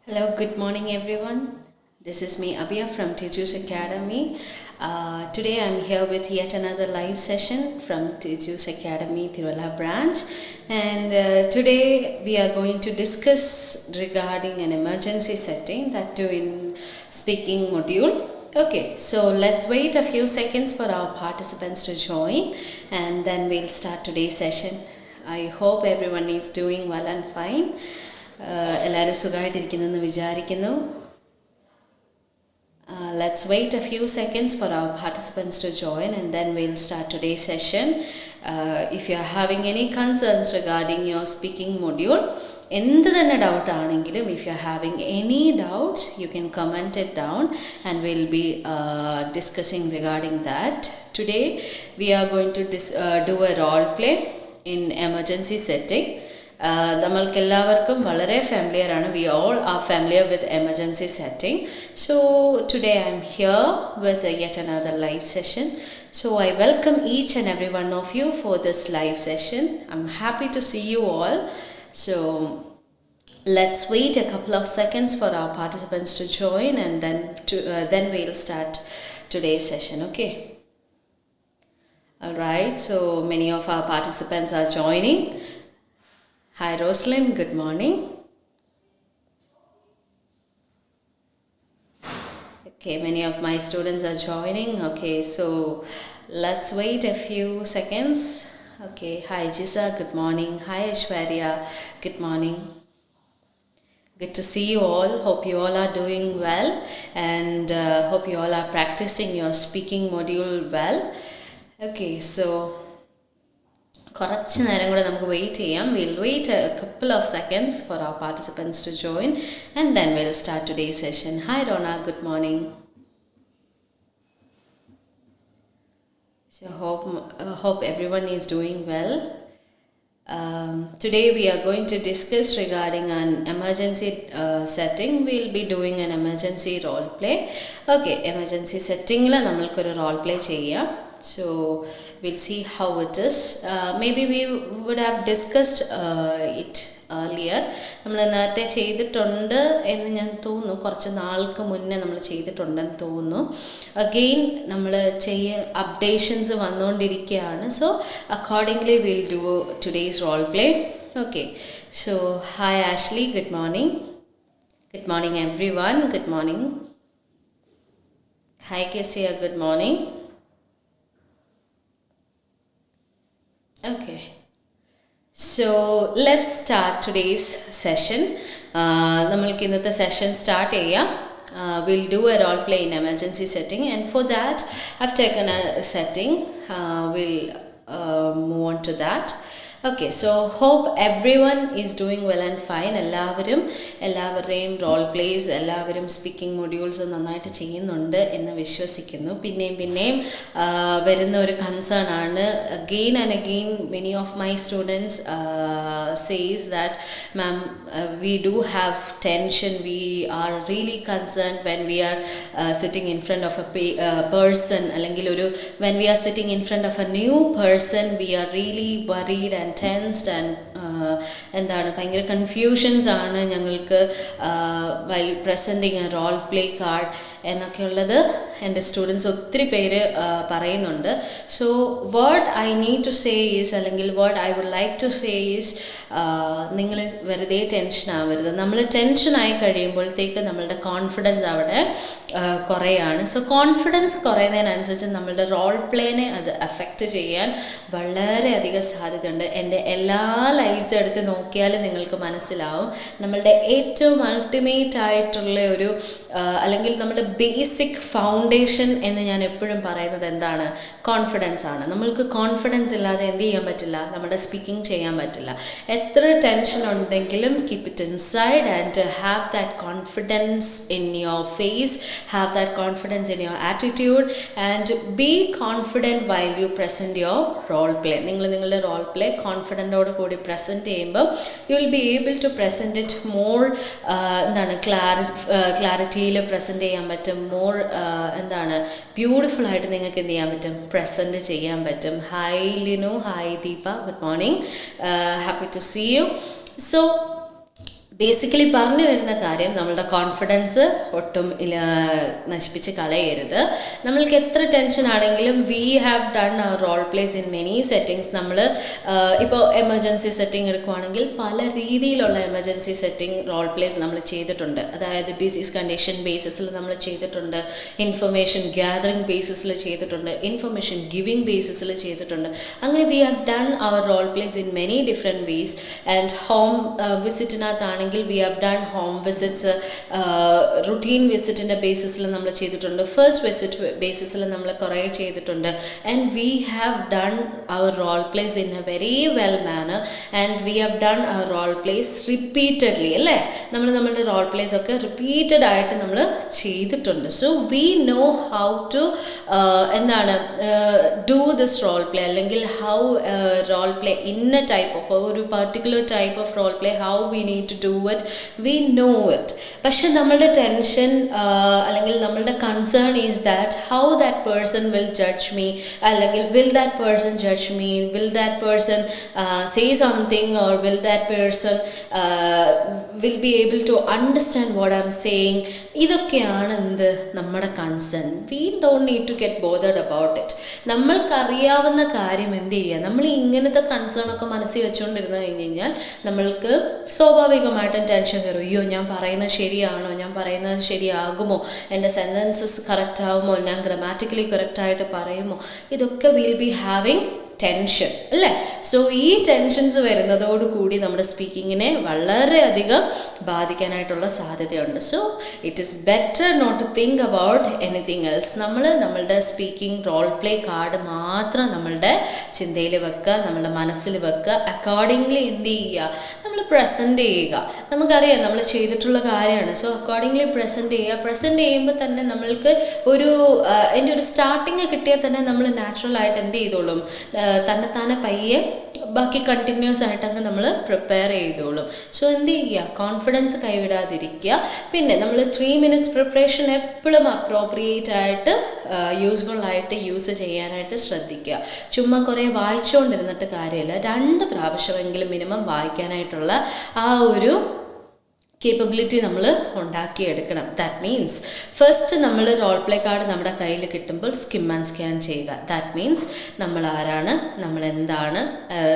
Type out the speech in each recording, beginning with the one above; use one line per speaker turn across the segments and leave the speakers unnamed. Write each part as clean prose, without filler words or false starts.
Hello, good morning everyone. This is me Abhiya from Tiju's Academy. Today I'm here with yet another live session from Tiju's Academy Tirula branch, and today we are going to discuss regarding an emergency setting, that too in speaking module. Okay, so let's wait a few seconds for our participants to join and then we'll start today's session. I hope everyone is doing well and fine. എല്ലാവരും സുഖമായിട്ടിരിക്കുന്നെന്ന് വിചാരിക്കുന്നു. Let's wait a few seconds for our participants to join and then we'll start today's session. If you are having any concerns regarding your speaking module, എന്ത് തന്നെ doubt ആണെങ്കിലും, if you are having any doubts, you can comment it down and we'll be discussing regarding that. Today we are going to do a role play in emergency setting. നമ്മൾക്കെല്ലാവർക്കും വളരെ familiar ആണ്. We all are familiar with emergency setting. So today I am here with yet another live session. So I welcome each and every one of you for this live session. I'm happy to see you all. So let's wait a couple of seconds for our participants to join and then we'll start today's session. Okay. All right. So many of our participants are joining. Hi Rosalind, good morning. Okay, many of my students are joining. Okay, so let's wait a few seconds. Okay, hi Jisa, good morning. Hi Aishwarya, good morning. Good to see you all. Hope you all are doing well and hope you all are practicing your speaking module well. Okay, so കുറച്ച് നേരം കൂടെ നമുക്ക് wait ചെയ്യാം. We'll wait a couple of seconds for our participants to join and then we'll start today's session. Hi Rona, good morning. So hope everyone is doing well. Today we are going to discuss regarding an emergency setting. We'll be doing an emergency role play. Okay, emergency setting la nammalkku oru role play cheyyam. So we'll see how it is. Maybe we would have discussed it earlier. നമ്മൾ നേരത്തെ ചെയ്തിട്ടുണ്ട് എന്ന് ഞാൻ തോന്നുന്നു. കുറച്ച് നാൾക്ക് മുന്നേ നമ്മൾ ചെയ്തിട്ടുണ്ടെന്ന് തോന്നുന്നു. അഗെയിൻ നമ്മൾ അപ്ഡേഷൻസ് വന്നുകൊണ്ടിരിക്കുകയാണ്. So accordingly will do today's role play. Okay, so hi Ashley, good morning. Good morning everyone, good morning. Hi Kezia, good morning. Okay, so let's start today's session. നമ്മൾക്ക് ഇന്നത്തെ session start ചെയ്യാം. We'll do a role play in emergency setting and for that I've taken a setting. We'll move on to that. Okay, so hope everyone is doing well and fine. എല്ലാവരുടെയും role plays, എല്ലാവരും speaking modules നന്നായിട്ട് ചെയ്യുന്നുണ്ട് എന്ന് വിശ്വസിക്കുന്നു. പിന്നെയും വരുന്ന ഒരു concern ആണ്. Again and again many of my students says that ma'am we do have tension, we are really concerned when we are sitting in front of a person, അല്ലെങ്കിൽ when we are sitting in front of a new person we are really worried and tensed and എന്താണ് ഭയങ്കര confusions ആണ് ഞങ്ങൾക്ക് while presenting A role play card എന്നൊക്കെയുള്ളത് എൻ്റെ students ഒത്തിരി പേര് പറയുന്നുണ്ട്. So what I need to say is, അല്ലെങ്കിൽ what I would like to say is, നിങ്ങൾ വെറുതെ ടെൻഷൻ ആവരുത്. നമ്മൾ ടെൻഷനായി കഴിയുമ്പോഴത്തേക്ക് നമ്മളുടെ കോൺഫിഡൻസ് അവിടെ കുറയാണ്. സോ കോൺഫിഡൻസ് കുറയുന്നതിനനുസരിച്ച് നമ്മളുടെ റോൾ പ്ലേനെ അത് അഫക്റ്റ് ചെയ്യാൻ വളരെയധികം സാധ്യതയുണ്ട്. എൻ്റെ എല്ലാ ലൈവ്സ് എടുത്ത് നോക്കിയാൽ നിങ്ങൾക്ക് മനസ്സിലാവും നമ്മളുടെ ഏറ്റവും അൾട്ടിമേറ്റ് ആയിട്ടുള്ള ഒരു അല്ലെങ്കിൽ നമ്മുടെ ബേസിക് ഫൗണ്ടേഷൻ എന്ന് ഞാൻ എപ്പോഴും പറയുന്നത് എന്താണ്? കോൺഫിഡൻസ് ആണ്. നമ്മൾക്ക് കോൺഫിഡൻസ് ഇല്ലാതെ എന്ത് ചെയ്യാൻ പറ്റില്ല? നമ്മുടെ സ്പീക്കിംഗ് ചെയ്യാൻ പറ്റില്ല. എത്ര ടെൻഷൻ ഉണ്ടെങ്കിലും keep it inside and have that confidence in your face, have that confidence in your attitude and be confident while you present your role play. നിങ്ങളുടെ റോൾ പ്ലേ കോൺഫിഡൻറ്റോട് കൂടി പ്രസൻറ്റ് ചെയ്യുമ്പോൾ you will be able to present it more ക്ലാരിറ്റിയിൽ പ്രസൻറ്റ് ചെയ്യാൻ പറ്റും. More beautiful ആയിട്ട് നിങ്ങൾക്ക് എന്ത് ചെയ്യാൻ പറ്റും? പ്രസൻറ്റ് ചെയ്യാൻ പറ്റും. Hi Linu, hi Deepa, good morning, happy to see you. So basically പറഞ്ഞു വരുന്ന കാര്യം നമ്മളുടെ കോൺഫിഡൻസ് ഒട്ടും നശിപ്പിച്ച് കളയരുത്. നമ്മൾക്ക് എത്ര ടെൻഷൻ ആണെങ്കിലും we have done our role plays in many settings. നമ്മൾ ഇപ്പോൾ എമർജൻസി സെറ്റിംഗ് എടുക്കുവാണെങ്കിൽ പല രീതിയിലുള്ള എമർജൻസി സെറ്റിംഗ് റോൾ പ്ലേസ് നമ്മൾ ചെയ്തിട്ടുണ്ട്. അതായത് ഡിസീസ് കണ്ടീഷൻ ബേസിസിൽ നമ്മൾ ചെയ്തിട്ടുണ്ട്, ഇൻഫർമേഷൻ ഗ്യാതറിംഗ് ബേസിസിൽ ചെയ്തിട്ടുണ്ട്, ഇൻഫർമേഷൻ ഗിവിംഗ് ബേസിസിൽ ചെയ്തിട്ടുണ്ട്. അങ്ങനെ we have done our role plays in many different ways. And home വിസിറ്റിനകത്താണ് we have done home visits, routine വിസിറ്റിൻ്റെ ബേസിസിൽ നമ്മൾ ചെയ്തിട്ടുണ്ട്, ഫസ്റ്റ് വിസിറ്റ് ബേസിസിൽ നമ്മൾ കുറേ ചെയ്തിട്ടുണ്ട്. And we have done our role plays in a very well manner and we have done our role plays repeatedly, അല്ലേ? നമ്മളുടെ റോൾ പ്ലേസ് ഒക്കെ റിപ്പീറ്റഡ് ആയിട്ട് നമ്മൾ ചെയ്തിട്ടുണ്ട്. So we know how to do this role play, അല്ലെങ്കിൽ how role play ഇന്ന type of ഒരു particular type of role play, how we need to do it, we know it. പക്ഷെ നമ്മളുടെ tension അല്ലെങ്കിൽ നമ്മളുടെ concern is that how that person will judge me, അല്ലെങ്കിൽ will that person judge me, will that person say something, or will that person will be able to understand what I'm saying. ഇതൊക്കെയാണ് എന്ത് നമ്മുടെ concern. We don't need to get bothered about it. നമ്മൾക്കറിയാവുന്ന കാര്യം എന്ത് ചെയ്യുക, നമ്മൾ ഇങ്ങനത്തെ concern ഒക്കെ മനസ്സിൽ വെച്ചുകൊണ്ടിരുന്നു കഴിഞ്ഞാൽ നമ്മൾക്ക് സ്വാഭാവികമായിട്ടും ടെൻഷൻ കയറും. അയ്യോ, ഞാൻ പറയുന്നത് ശരിയാണോ, ഞാൻ പറയുന്നത് ശരിയാകുമോ, എൻ്റെ സെൻറ്റൻസസ് കറക്റ്റ് ആകുമോ, ഞാൻ ഗ്രാമാറ്റിക്കലി കറക്റ്റായിട്ട് പറയുമോ, ഇതൊക്കെ വിൽ ബി ഹാവിങ് ടെൻഷൻ, അല്ലേ? സോ ഈ ടെൻഷൻസ് വരുന്നതോടുകൂടി നമ്മുടെ സ്പീക്കിങ്ങിനെ വളരെയധികം ബാധിക്കാനായിട്ടുള്ള സാധ്യതയുണ്ട്. So it is better not to think about anything else. നമ്മളുടെ സ്പീക്കിംഗ് റോൾ പ്ലേ കാർഡ് മാത്രം നമ്മളുടെ ചിന്തയിൽ വെക്കുക, നമ്മളുടെ മനസ്സിൽ വെക്കുക. അക്കോർഡിംഗ്ലി എന്ത് ചെയ്യുക, നമ്മൾ പ്രസൻറ്റ് ചെയ്യുക. നമുക്കറിയാം നമ്മൾ ചെയ്തിട്ടുള്ള കാര്യമാണ്. സോ അക്കോർഡിംഗ്ലി പ്രസൻറ്റ് ചെയ്യുക. പ്രസൻറ്റ് ചെയ്യുമ്പോൾ തന്നെ നമ്മൾക്ക് എൻ്റെ ഒരു സ്റ്റാർട്ടിങ് കിട്ടിയാൽ തന്നെ നമ്മൾ നാച്ചുറലായിട്ട് എന്ത് ചെയ്തോളും, തന്നെത്താനെ പയ്യെ ബാക്കി കണ്ടിന്യൂസ് ആയിട്ടങ്ങ് നമ്മൾ പ്രിപ്പയർ ചെയ്തോളും. സോ എന്ത് ചെയ്യുക, കോൺഫിഡൻസ് കൈവിടാതിരിക്കുക. പിന്നെ നമ്മൾ 3 minutes പ്രിപ്പറേഷൻ എപ്പോഴും അപ്രോപ്രിയേറ്റ് ആയിട്ട് യൂസ്ഫുൾ ആയിട്ട് യൂസ് ചെയ്യാനായിട്ട് ശ്രദ്ധിക്കുക. ചുമ്മാ കുറേ വായിച്ചുകൊണ്ടിരുന്നിട്ട് കാര്യമില്ല. 2 പ്രാവശ്യമെങ്കിലും മിനിമം വായിക്കാനായിട്ടുള്ള ആ ഒരു കേപ്പബിലിറ്റി നമ്മൾ ഉണ്ടാക്കിയെടുക്കണം. ദാറ്റ് മീൻസ് ഫസ്റ്റ് നമ്മൾ റോൾ പ്ലേ കാർഡ് നമ്മുടെ കയ്യിൽ കിട്ടുമ്പോൾ സ്കിം ആൻഡ് സ്കാൻ ചെയ്യുക. ദാറ്റ് മീൻസ് നമ്മൾ ആരാണ്, നമ്മൾ എന്താണ്,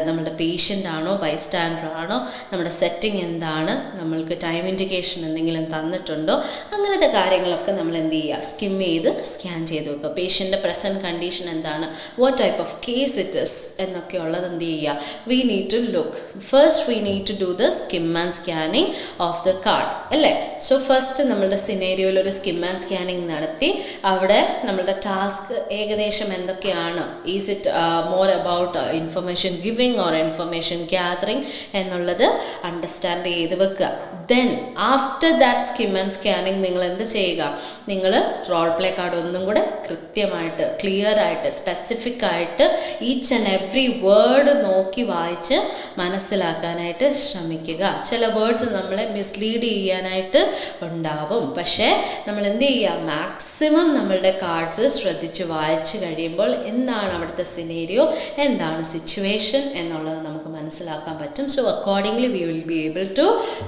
നമ്മളുടെ പേഷ്യൻ്റ് ആണോ, ബൈസ്റ്റാൻഡർ ആണോ, നമ്മുടെ സെറ്റിംഗ് എന്താണ്, നമ്മൾക്ക് ടൈം ഇൻഡിക്കേഷൻ എന്തെങ്കിലും തന്നിട്ടുണ്ടോ, അങ്ങനത്തെ കാര്യങ്ങളൊക്കെ നമ്മൾ എന്ത് ചെയ്യുക, സ്കിം ചെയ്ത് സ്കാൻ ചെയ്ത് വെക്കുക. പേഷ്യൻ്റെ പ്രസൻറ്റ് കണ്ടീഷൻ എന്താണ്, what type of case it is എന്നൊക്കെ ഉള്ളത് എന്ത് ചെയ്യുക, we need to look. First we need to do the skim and scanning of the card, അല്ലേ? സോ ഫസ്റ്റ് നമ്മളുടെ സിനേരിയോയിൽ ഒരു സ്കിം ആൻഡ് സ്കാനിങ് നടത്തി അവിടെ നമ്മളുടെ ടാസ്ക് ഏകദേശം എന്തൊക്കെയാണ്, is it more about information giving or information gathering എന്നുള്ളത് അണ്ടർസ്റ്റാൻഡ് ചെയ്ത് വെക്കുക. Then after that skim and scanning നിങ്ങൾ എന്ത് ചെയ്യുക, നിങ്ങൾ റോൾ പ്ലേ കാർഡ് ഒന്നും കൂടെ കൃത്യമായിട്ട് ക്ലിയർ ആയിട്ട് സ്പെസിഫിക് ആയിട്ട് ഈച്ച് ആൻഡ് എവ്രി വേർഡ് നോക്കി വായിച്ച് മനസ്സിലാക്കാനായിട്ട് ശ്രമിക്കുക. ചില വേർഡ്സ് നമ്മളെ മിസ്ലീഡ് ചെയ്യാനായിട്ട് ഉണ്ടാവും. പക്ഷേ നമ്മൾ എന്ത് ചെയ്യുക, മാക്സിമം നമ്മളുടെ കാർഡ്സ് ശ്രദ്ധിച്ച് വായിച്ച് കഴിയുമ്പോൾ എന്താണ് അവിടുത്തെ സിനേരിയോ, എന്താണ് സിറ്റുവേഷൻ എന്നുള്ളത് നമുക്ക് മനസ്സിലാക്കാൻ പറ്റും. So accordingly we will be able to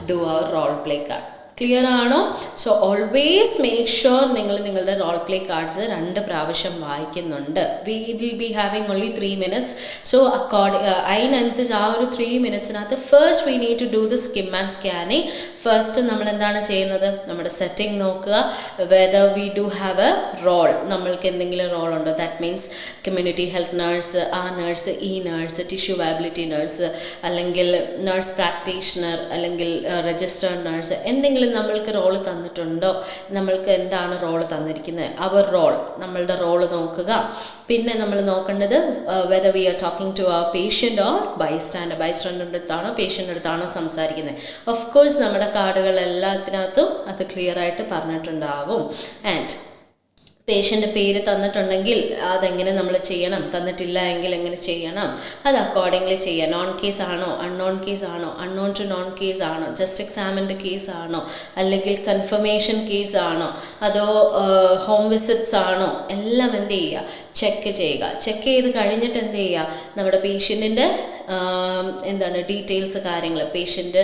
do our role play card. Clear ആണോ? സോ ഓൾവേസ് മേക്ക് ഷുവർ നിങ്ങൾ നിങ്ങളുടെ റോൾ പ്ലേ കാർഡ്സ് 2 പ്രാവശ്യം വായിക്കുന്നുണ്ട്. We will be having only 3 minutes. So അതിനനുസരിച്ച് ആ ഒരു 3 minutesനകത്ത് first we need to do the skim and scanning. First നമ്മൾ എന്താണ് ചെയ്യുന്നത്, നമ്മുടെ സെറ്റിംഗ് നോക്കുക. Whether we do have a role, നമ്മൾക്ക് എന്തെങ്കിലും റോൾ ഉണ്ടോ. That means community health nurse, ആ നഴ്സ്, ഈ നഴ്സ്, ടിഷ്യൂ വയബിലിറ്റി നഴ്സ്, അല്ലെങ്കിൽ നഴ്സ് പ്രാക്ടീഷണർ, അല്ലെങ്കിൽ രജിസ്റ്റേർഡ് നഴ്സ്, എന്തെങ്കിലും നമ്മൾക്ക് റോള് തന്നിട്ടുണ്ടോ, നമ്മൾക്ക് എന്താണ് റോള് തന്നിരിക്കുന്നത്, അവർ റോൾ, നമ്മളുടെ റോള് നോക്കുക. പിന്നെ നമ്മൾ നോക്കേണ്ടത് whether we are talking to our patient or ബൈസ്റ്റാൻഡറിൻ്റെ അടുത്താണോ പേഷ്യൻ്റെ അടുത്താണോ സംസാരിക്കുന്നത്. ഓഫ് കോഴ്സ് നമ്മുടെ കാർഡുകൾ എല്ലാത്തിനകത്തും അത് ക്ലിയർ ആയിട്ട് പറഞ്ഞിട്ടുണ്ടാവും. ആൻഡ് പേഷ്യൻ്റെ പേര് തന്നിട്ടുണ്ടെങ്കിൽ അതെങ്ങനെ നമ്മൾ ചെയ്യണം, തന്നിട്ടില്ല എങ്കിൽ എങ്ങനെ ചെയ്യണം, അത് അക്കോർഡിംഗ്ലി ചെയ്യുക. നോൺ കേസ് ആണോ, അൺനോൺ കേസ് ആണോ, അൺനോൺ ടു നോൺ കേസ് ആണോ, ജസ്റ്റ് എക്സാമിൻ്റെ കേസ് ആണോ, അല്ലെങ്കിൽ കൺഫർമേഷൻ കേസ് ആണോ, അതോ ഹോം വിസിറ്റ്സ് ആണോ, എല്ലാം എന്ത് ചെയ്യുക, ചെക്ക് ചെയ്യുക. ചെക്ക് ചെയ്ത് കഴിഞ്ഞിട്ട് എന്ത് ചെയ്യുക, നമ്മുടെ പേഷ്യൻറ്റിൻ്റെ എന്താണ് ഡീറ്റെയിൽസ് കാര്യങ്ങൾ പേഷ്യൻ്റ്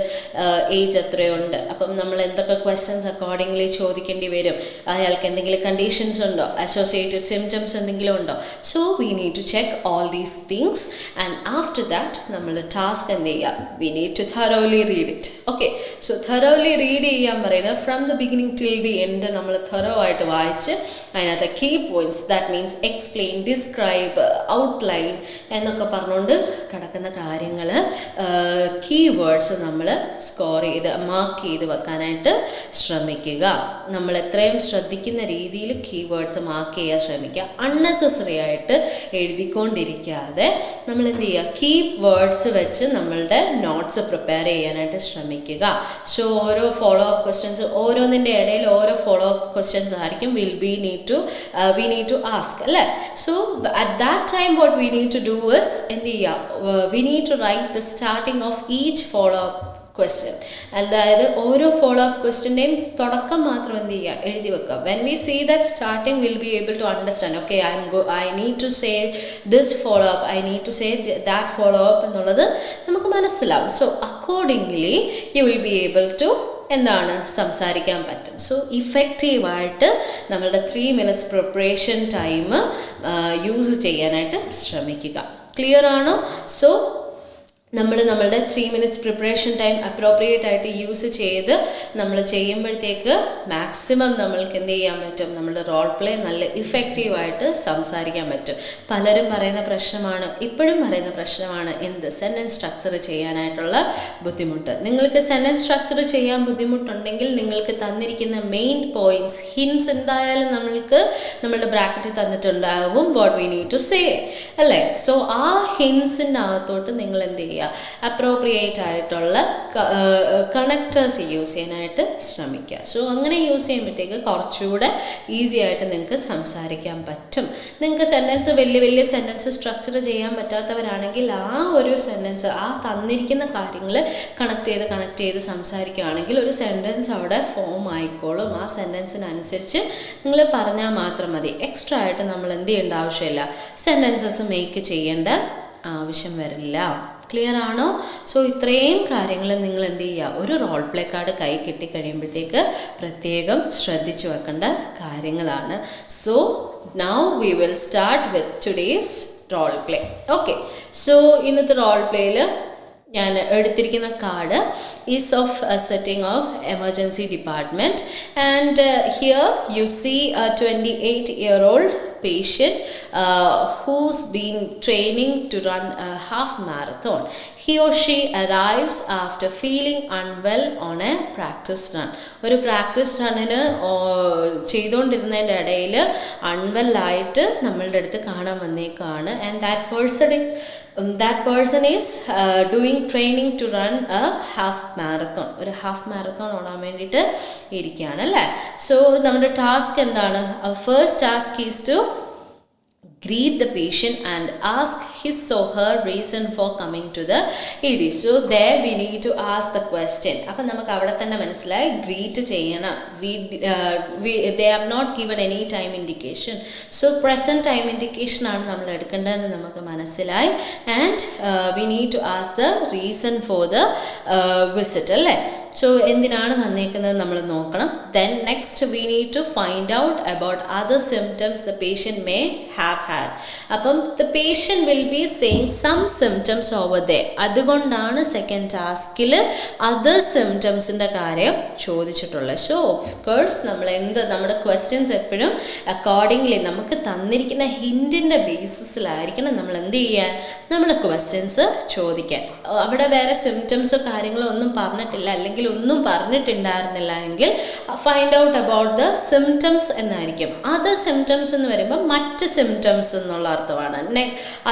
ഏജ് എത്രയുണ്ട്, അപ്പം നമ്മൾ എന്തൊക്കെ ക്വസ്റ്റ്യൻസ് അക്കോർഡിംഗ്ലി ചോദിക്കേണ്ടി വരും, അയാൾക്ക് എന്തെങ്കിലും കണ്ടീഷൻസ് ഉണ്ടോ, അസോസിയേറ്റഡ് സിംറ്റംസ് എന്തെങ്കിലും ഉണ്ടോ. So we need to check all these things and after that നമ്മൾ ടാസ്ക് എന്ത് ചെയ്യുക, we need to thoroughly read it. Okay, so thoroughly read ചെയ്യാൻ പറയുന്നത് from the beginning till the end നമ്മൾ thorough ആയിട്ട് വായിച്ച് അതിനകത്ത് key points, that means explain, describe, outline എന്നൊക്കെ പറഞ്ഞുകൊണ്ട് കിടക്കുന്ന കാര്യങ്ങൾ, കീവേഡ്സ് നമ്മൾ സ്കോർ ചെയ്ത് മാർക്ക് ചെയ്ത് വെക്കാനായിട്ട് ശ്രമിക്കുക. നമ്മൾ എത്രയും ശ്രദ്ധിക്കുന്ന രീതിയിൽ കീവേഡ്സ് മാർക്ക് ചെയ്യാൻ ശ്രമിക്കുക. അൺനെസസറി ആയിട്ട് എഴുതിക്കൊണ്ടിരിക്കാതെ നമ്മൾ എന്ത് ചെയ്യുക, കീ വേർഡ്സ് വെച്ച് നമ്മളുടെ നോട്ട്സ് പ്രിപ്പയർ ചെയ്യാനായിട്ട് ശ്രമിക്കുക. സോ ഓരോ ഫോളോ അപ്പ് ക്വസ്റ്റ്യൻസ്, ഓരോന്നിൻ്റെ ഇടയിൽ ഓരോ ഫോളോ അപ്പ് ക്വസ്റ്റ്യൻസ് ആയിരിക്കും we need to ask അല്ലേ. So at that time what we need to do is എന്ത് ചെയ്യുക, we need to write the starting of each follow up question. അതായത് ഓരോ follow up ക്വസ്റ്റ്യൻ്റെയും തുടക്കം മാത്രം എന്ത് ചെയ്യുക, എഴുതി വെക്കുക. When we see that starting will be able to understand, okay I need to say this follow up, I need to say that follow up എന്നുള്ളത് നമുക്ക് മനസ്സിലാവും. So accordingly you will be able to എന്താണ് സംസാരിക്കാൻ പറ്റും. So ഇഫക്റ്റീവായിട്ട് നമ്മളുടെ 3 minutes preparation time use ചെയ്യാനായിട്ട് ശ്രമിക്കുക. Clear ആണോ? സോ നമ്മളുടെ 3 minutes പ്രിപ്പറേഷൻ ടൈം അപ്രോപ്രിയേറ്റ് ആയിട്ട് യൂസ് ചെയ്ത് നമ്മൾ ചെയ്യുമ്പോഴത്തേക്ക് മാക്സിമം നമ്മൾക്ക് എന്ത് ചെയ്യാൻ പറ്റും, നമ്മളുടെ റോൾ പ്ലേ നല്ല ഇഫക്റ്റീവായിട്ട് സംസാരിക്കാൻ പറ്റും. പലരും പറയുന്ന പ്രശ്നമാണ്, ഇപ്പോഴും പറയുന്ന പ്രശ്നമാണ് എന്ത്, സെൻറ്റൻസ് സ്ട്രക്ചർ ചെയ്യാനായിട്ടുള്ള ബുദ്ധിമുട്ട്. നിങ്ങൾക്ക് സെൻറ്റൻസ് സ്ട്രക്ചർ ചെയ്യാൻ ബുദ്ധിമുട്ടുണ്ടെങ്കിൽ നിങ്ങൾക്ക് തന്നിരിക്കുന്ന മെയിൻ പോയിന്റ്സ്, ഹിൻസ് എന്തായാലും നമ്മളുടെ ബ്രാക്കറ്റിൽ തന്നിട്ടുണ്ടാവും, what we need to say അല്ലേ. സോ ആ ഹിൻസിൻ്റെ അകത്തോട്ട് നിങ്ങൾ എന്ത് ചെയ്യുക, അപ്രോപ്രിയേറ്റ് ആയിട്ടുള്ള കണക്റ്റേഴ്സ് യൂസ് ചെയ്യാനായിട്ട് ശ്രമിക്കുക. സോ അങ്ങനെ യൂസ് ചെയ്യുമ്പോഴത്തേക്ക് കുറച്ചുകൂടെ ഈസി ആയിട്ട് നിങ്ങൾക്ക് സംസാരിക്കാൻ പറ്റും. നിങ്ങൾക്ക് സെൻറ്റൻസ് വലിയ സെൻറ്റൻസ് സ്ട്രക്ചർ ചെയ്യാൻ പറ്റാത്തവരാണെങ്കിൽ ആ ഒരു സെൻറ്റൻസ്, ആ തന്നിരിക്കുന്ന കാര്യങ്ങൾ കണക്ട് ചെയ്ത് സംസാരിക്കുകയാണെങ്കിൽ ഒരു സെൻറ്റൻസ് അവിടെ ഫോം ആയിക്കോളും. ആ സെൻറ്റൻസിനനുസരിച്ച് നിങ്ങൾ പറഞ്ഞാൽ മാത്രം മതി. എക്സ്ട്രാ ആയിട്ട് നമ്മൾ എന്ത് ചെയ്യേണ്ട ആവശ്യമില്ല, സെൻറ്റൻസസ് മേക്ക് ചെയ്യേണ്ട ആവശ്യം വരില്ല. ക്ലിയർ ആണോ? സോ ഇത്രയും കാര്യങ്ങൾ നിങ്ങൾ എന്ത് ചെയ്യുക, ഒരു റോൾ പ്ലേ കാർഡ് കൈ കിട്ടിക്കഴിയുമ്പോഴത്തേക്ക് പ്രത്യേകം ശ്രദ്ധിച്ചു വെക്കേണ്ട കാര്യങ്ങളാണ്. So now we will start with today's role play. Okay, so ഇന്നത്തെ റോൾ പ്ലേയിൽ ഞാൻ എടുത്തിരിക്കുന്ന card is of setting of emergency department and here you see a 28-year-old patient who's been training to run a half marathon. He or she arrives after feeling unwell on a practice run. ഒരു practice റണ്ണിന് ചെയ്തുകൊണ്ടിരുന്നതിൻ്റെ ഇടയിൽ അൺവെല്ലായിട്ട് നമ്മളുടെ അടുത്ത് കാണാൻ വന്നേക്കാണ്. And that person is doing training to run a half marathon. ഒരു ഹാഫ് മാരത്തോൺ ഓടാൻ വേണ്ടിയിട്ട് ഇരിക്കുകയാണ് അല്ലേ. സോ നമ്മുടെ ടാസ്ക് എന്താണ്? First task is to greet the patient and ask his or her reason for coming to the ED. So there we need to ask the question. അപ്പം നമുക്ക് അവിടെ തന്നെ മനസ്സിലായി ഗ്രീറ്റ് ചെയ്യണം. They have not given any time indication. So present time indication ആണ് നമ്മൾ എടുക്കേണ്ടതെന്ന് നമുക്ക് മനസ്സിലായി. And we need to ask the reason for the visit അല്ലേ. സോ എന്തിനാണ് വന്നേക്കുന്നത് നമ്മൾ നോക്കണം. Then next we need to find out about other symptoms the patient may have had. അപ്പം the patient will be saying some symptoms over there. അതുകൊണ്ടാണ് second ടാസ്കിൽ other സിംറ്റംസിൻ്റെ കാര്യം ചോദിച്ചിട്ടുള്ളത്. സോ ഓഫ് കോഴ്സ് നമ്മുടെ ക്വസ്റ്റ്യൻസ് എപ്പോഴും അക്കോർഡിംഗ്ലി നമുക്ക് തന്നിരിക്കുന്ന ഹിൻറ്റിൻ്റെ ബേസിസിലായിരിക്കണം നമ്മൾ എന്ത് ചെയ്യാൻ, നമ്മൾ ക്വസ്റ്റ്യൻസ് ചോദിക്കാൻ. അവിടെ വേറെ സിംറ്റംസോ കാര്യങ്ങളോ ഒന്നും പറഞ്ഞിട്ടില്ല, അല്ലെങ്കിൽ ഒന്നും പറഞ്ഞിട്ടുണ്ടായിരുന്നില്ല എങ്കിൽ find out about the symptoms എന്നായിരിക്കും. അതർ സിംറ്റംസ് എന്ന് വരുമ്പോൾ മറ്റ് സിംറ്റംസ് എന്നുള്ള അർത്ഥമാണ്.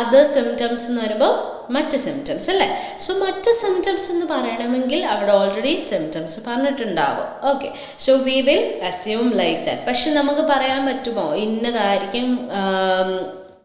അതർ സിംറ്റംസ് എന്ന് വരുമ്പോൾ മറ്റ് സിംറ്റംസ് അല്ലേ. സോ മറ്റ് സിംറ്റംസ് എന്ന് പറയണമെങ്കിൽ അവിടെ ഓൾറെഡി സിംറ്റംസ് പറഞ്ഞിട്ടുണ്ടാവും. Okay, so we will assume like that. പക്ഷെ നമുക്ക് പറയാൻ പറ്റുമോ ഇന്നതായിരിക്കും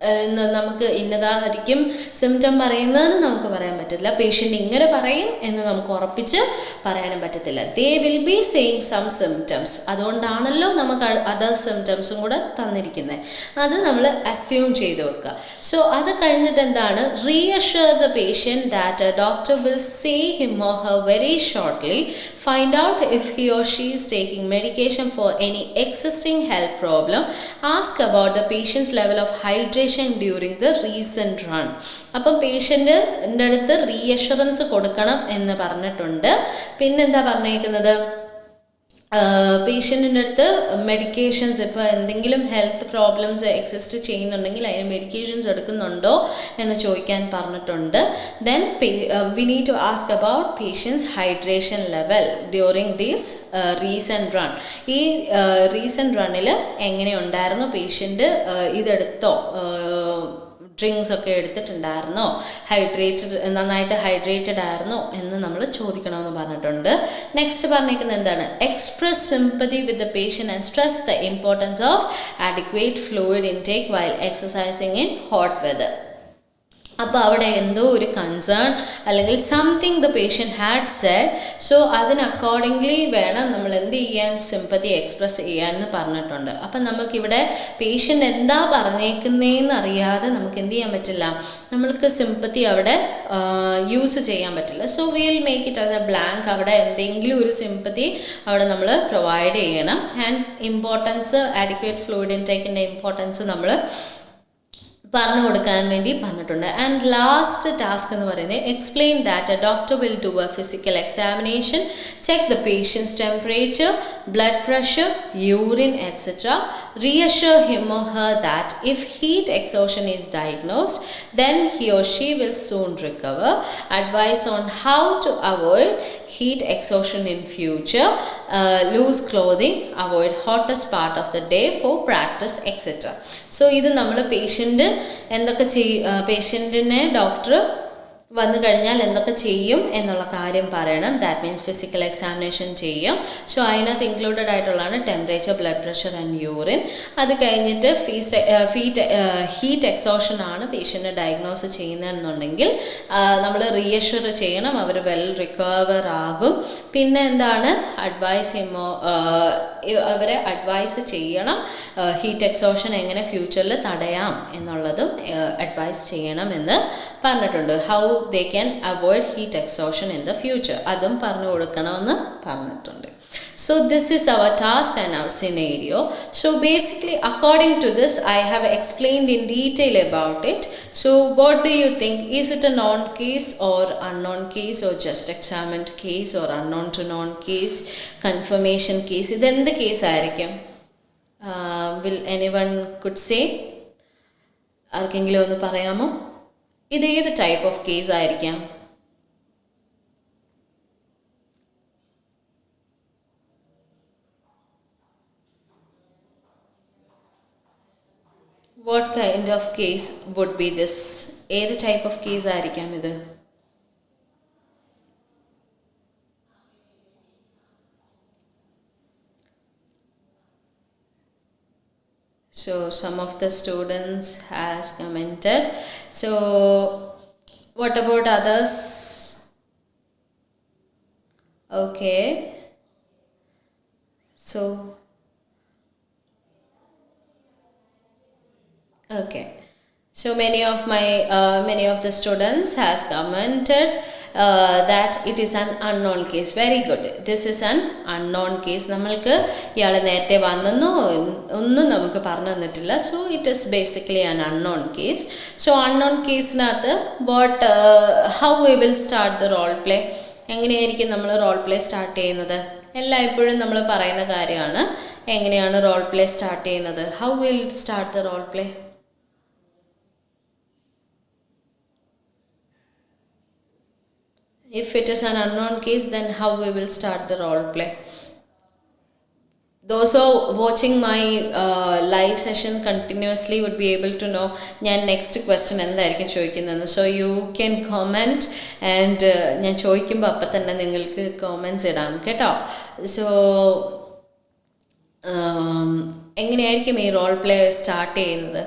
നമുക്ക് ഇന്നതായിരിക്കും സിംറ്റം പറയുന്നതെന്ന് നമുക്ക് പറയാൻ പറ്റില്ല. പേഷ്യൻ്റ് ഇങ്ങനെ പറയും എന്ന് നമുക്ക് ഉറപ്പിച്ച് പറയാനും പറ്റത്തില്ല. They will be saying some symptoms. അതുകൊണ്ടാണല്ലോ നമുക്ക് അതർ സിംറ്റംസും കൂടെ തന്നിരിക്കുന്നത്. അത് നമ്മൾ അസ്യൂം ചെയ്ത് വെക്കുക. സോ അത് കഴിഞ്ഞിട്ട് എന്താണ്, reassure the patient that a doctor will say him or her very shortly, find out if he or she is taking medication for any existing health problem, ask about the patient's level of hydration during the recent run. അപ്പം പേഷ്യൻ്റിൻ്റെ അടുത്ത് റീഅഷ്വറൻസ് കൊടുക്കണം എന്ന് പറഞ്ഞിട്ടുണ്ട്. പിന്നെന്താ പറഞ്ഞേക്കുന്നത്, പേഷ്യൻറ്റിൻ്റെ അടുത്ത് medications, ഇപ്പോൾ എന്തെങ്കിലും ഹെൽത്ത് പ്രോബ്ലംസ് എക്സിസ്റ്റ് ചെയ്യുന്നുണ്ടെങ്കിൽ അതിന് മെഡിക്കേഷൻസ് എടുക്കുന്നുണ്ടോ എന്ന് ചോദിക്കാൻ പറഞ്ഞിട്ടുണ്ട്. Then we need to ask about patient's hydration level during these recent run. ഈ റീസെൻറ്റ് റണ്ണിൽ എങ്ങനെ ഉണ്ടായിരുന്നു, പേഷ്യൻ്റ് ഇതെടുത്തോ, ഡ്രിങ്ക്സ് ഒക്കെ എടുത്തിട്ടുണ്ടായിരുന്നോ, നന്നായിട്ട് ഹൈഡ്രേറ്റഡ് ആയിരുന്നോ എന്ന് നമ്മൾ ചോദിക്കണമെന്ന് പറഞ്ഞിട്ടുണ്ട്. നെക്സ്റ്റ് പറഞ്ഞിരിക്കുന്നത് എന്താണ്, express sympathy with the patient and stress the importance of adequate fluid intake while exercising in hot weather. അപ്പോൾ അവിടെ എന്തോ ഒരു കൺസേൺ അല്ലെങ്കിൽ something the patient had said. So അതിന് അക്കോർഡിംഗ്ലി വേണം നമ്മൾ എന്ത് ചെയ്യാൻ, സിമ്പതി എക്സ്പ്രസ് ചെയ്യാമെന്ന് പറഞ്ഞിട്ടുണ്ട്. അപ്പം നമുക്കിവിടെ പേഷ്യൻ്റ് എന്താ പറഞ്ഞേക്കുന്നതെന്ന് അറിയാതെ നമുക്ക് എന്ത് ചെയ്യാൻ പറ്റില്ല, നമ്മൾക്ക് സിമ്പതി അവിടെ യൂസ് ചെയ്യാൻ പറ്റില്ല. So will make it as a blank. അവിടെ എന്തെങ്കിലും ഒരു സിമ്പതി അവിടെ നമ്മൾ പ്രൊവൈഡ് ചെയ്യണം. ആൻഡ് ഇമ്പോർട്ടൻസ്, ആഡിക്വേറ്റ് ഫ്ലൂയിഡ് ഇൻടേക്കിൻ്റെ ഇമ്പോർട്ടൻസ് നമ്മൾ പറഞ്ഞു കൊടുക്കാൻ വേണ്ടി പറഞ്ഞിട്ടുണ്ട്. ആൻഡ് ലാസ്റ്റ് ടാസ്ക് എന്ന് പറയുന്നത്, explain that a doctor will do a physical examination, check the patient's temperature, blood pressure, urine etcetera, reassure him or her that if heat exhaustion is diagnosed, then he or she will soon recover, advice on how to avoid heat exhaustion in future, loose clothing, avoid hottest part of the day for practice, etc. So ഇത് നമ്മൾ patient എന്തൊക്കെ പേഷ്യൻറ്റിനെ doctor വന്നു കഴിഞ്ഞാൽ എന്തൊക്കെ ചെയ്യും എന്നുള്ള കാര്യം പറയണം. ദാറ്റ് മീൻസ് ഫിസിക്കൽ എക്സാമിനേഷൻ ചെയ്യും. സോ അതിനകത്ത് ഇൻക്ലൂഡഡ് ആയിട്ടുള്ളതാണ് temperature, blood pressure and urine. അത് കഴിഞ്ഞിട്ട് ഹീറ്റ് എക്സോഷൻ ആണ് പേഷ്യൻ്റ് ഡയഗ്നോസ് ചെയ്യുന്നതെന്നുണ്ടെങ്കിൽ നമ്മൾ റീഅഷ്വർ ചെയ്യണം, അവർ വെൽ റിക്കവർ ആകും. പിന്നെ എന്താണ്, അവരെ അഡ്വൈസ് ചെയ്യണം, ഹീറ്റ് എക്സോഷൻ എങ്ങനെ ഫ്യൂച്ചറിൽ തടയാം എന്നുള്ളതും അഡ്വൈസ് ചെയ്യണമെന്ന് പറഞ്ഞിട്ടുണ്ട്. How they can avoid heat exhaustion in the future, അതും പറഞ്ഞു കൊടുക്കണമെന്ന് പറഞ്ഞിട്ടുണ്ട്. So this is our task and our scenario. So basically according to this I have explained in detail about it. So what do you think, is it a known case or unknown case or just examined case or unknown to known case, confirmation case? ഇത് എന്ത് case ആയിരിക്കും? Will anyone could say? ആർക്കെങ്കിലും ഒന്ന് പറയാമോ? ഇത് ഏത് type of case ആയിരിക്കാം? What kind of case would be this? ഏത് ടൈപ്പ് ഓഫ് കേസ് ആയിരിക്കാം ഇത്? So some of the students has commented. So what about others? Okay. So okay. So many of the students has commented that it is an unknown case. Very good. This is an unknown case. നമ്മൾക്ക് ഇയാൾ നേരത്തെ വന്നെന്നോ ഒന്നും നമുക്ക് പറഞ്ഞു തന്നിട്ടില്ല. So it is basically an unknown case. So unknown കേസിനകത്ത് how we will start the role play? എങ്ങനെയായിരിക്കും നമ്മൾ role play start ചെയ്യുന്നത്? എല്ലായ്പ്പോഴും നമ്മൾ പറയുന്ന കാര്യമാണ്, എങ്ങനെയാണ് റോൾ പ്ലേ സ്റ്റാർട്ട് ചെയ്യുന്നത്? How will start the role play? If it is an unknown case, then how we will start the role play? Those who are watching my live session continuously would be able to know ഞാൻ next question എന്തായിരിക്കും ചോദിക്കുന്നതെന്ന്. So you can comment and ഞാൻ ചോദിക്കുമ്പോൾ അപ്പം തന്നെ നിങ്ങൾക്ക് comments ഇടാം കേട്ടോ. സോ എങ്ങനെയായിരിക്കും ഈ റോൾ പ്ലേ സ്റ്റാർട്ട് ചെയ്യുന്നത്?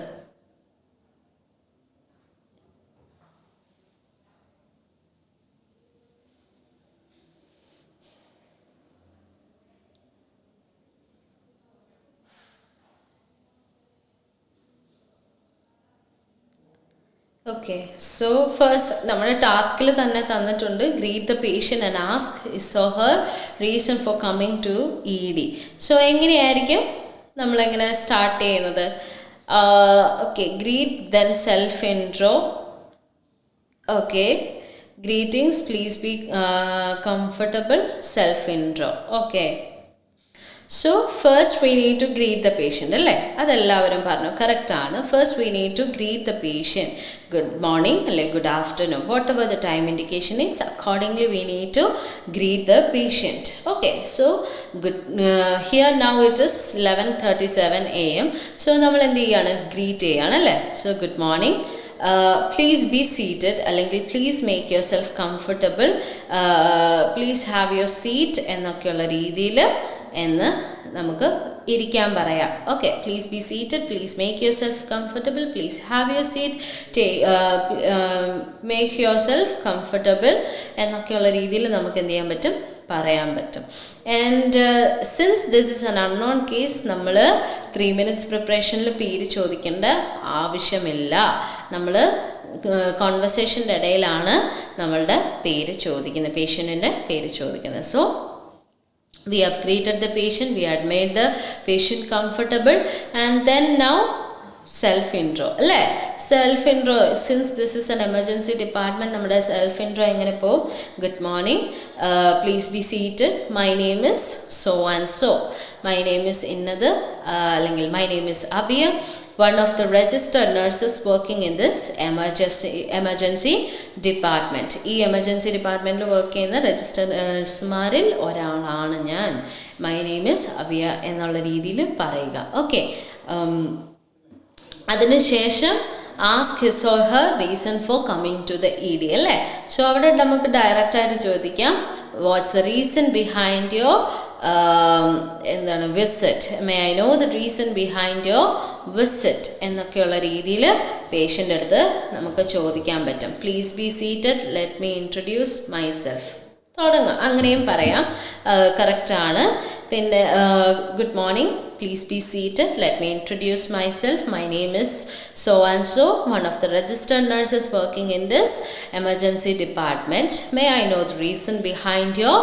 Okay, so first നമ്മുടെ ടാസ്കിൽ തന്നെ തന്നിട്ടുണ്ട് greet the patient and ask his or her reason for coming to ED. So എങ്ങനെയായിരിക്കും നമ്മളെങ്ങനെ സ്റ്റാർട്ട് ചെയ്യുന്നത്? Okay, greet then self intro. Okay, greetings, please be comfortable, self intro. Okay, so first we need to greet the patient, alle adellaavarum parnu correct aanu. First we need to greet the patient, good morning alle good afternoon, whatever the time indication is, accordingly we need to greet the patient. Okay, so good, here now it is 11:37 am. So nammal endu cheyana, greet cheyana alle. So good morning, please be seated അല്ലെങ്കിൽ please make yourself comfortable, please have your seat എന്നൊക്കെയുള്ള രീതിയിൽ എന്ന് നമുക്ക് ഇരിക്കാൻ പറയാം. Okay, please be seated, please make your self comfortable, please have your seat, make your self comfortable എന്നൊക്കെയുള്ള രീതിയിൽ നമുക്ക് എന്ത് ചെയ്യാൻ പറ്റും, പറയാൻ പറ്റും. And since this is an unknown case, നമ്മൾ 3 minutes പ്രിപ്പറേഷനിൽ പേര് ചോദിക്കേണ്ട ആവശ്യമില്ല. നമ്മൾ കോൺവെർസേഷൻ്റെ ഇടയിലാണ് നമ്മളുടെ പേര് ചോദിക്കുന്നത്, പേഷ്യൻറ്റിൻ്റെ പേര് ചോദിക്കുന്നത്. So we have greeted the patient, we had made the patient comfortable, and then now self intro alle. Self intro, since this is an emergency department, nammada self intro engane po, good morning, please be seated, my name is so and so, my name is innadu, allengil my name is Abhiya, one of the registered nurses working in this emergency department. ഈ emergency ഡിപ്പാർട്ട്മെൻറ്റിൽ work ചെയ്യുന്ന registered നഴ്സുമാരിൽ ഒരാളാണ് ഞാൻ, my name is അബിയ എന്നുള്ള രീതിയിൽ പറയുക. Okay, അതിനുശേഷം ask his or her reason for coming to the ED അല്ലേ. സോ അവിടെ നമുക്ക് ഡയറക്റ്റായിട്ട് ചോദിക്കാം, what's the reason behind your എന്താണ് visit, may I know the reason behind your visit എന്നൊക്കെയുള്ള രീതിയിൽ പേഷ്യൻ്റെ അടുത്ത് നമുക്ക് ചോദിക്കാൻ പറ്റും. Please be seated, let me introduce myself, തുടങ്ങാം, അങ്ങനെയും പറയാം, കറക്റ്റാണ്. പിന്നെ good morning, please be seated, let me introduce myself, my name is so and so, one of the registered nurses working in this emergency department, may I know the reason behind your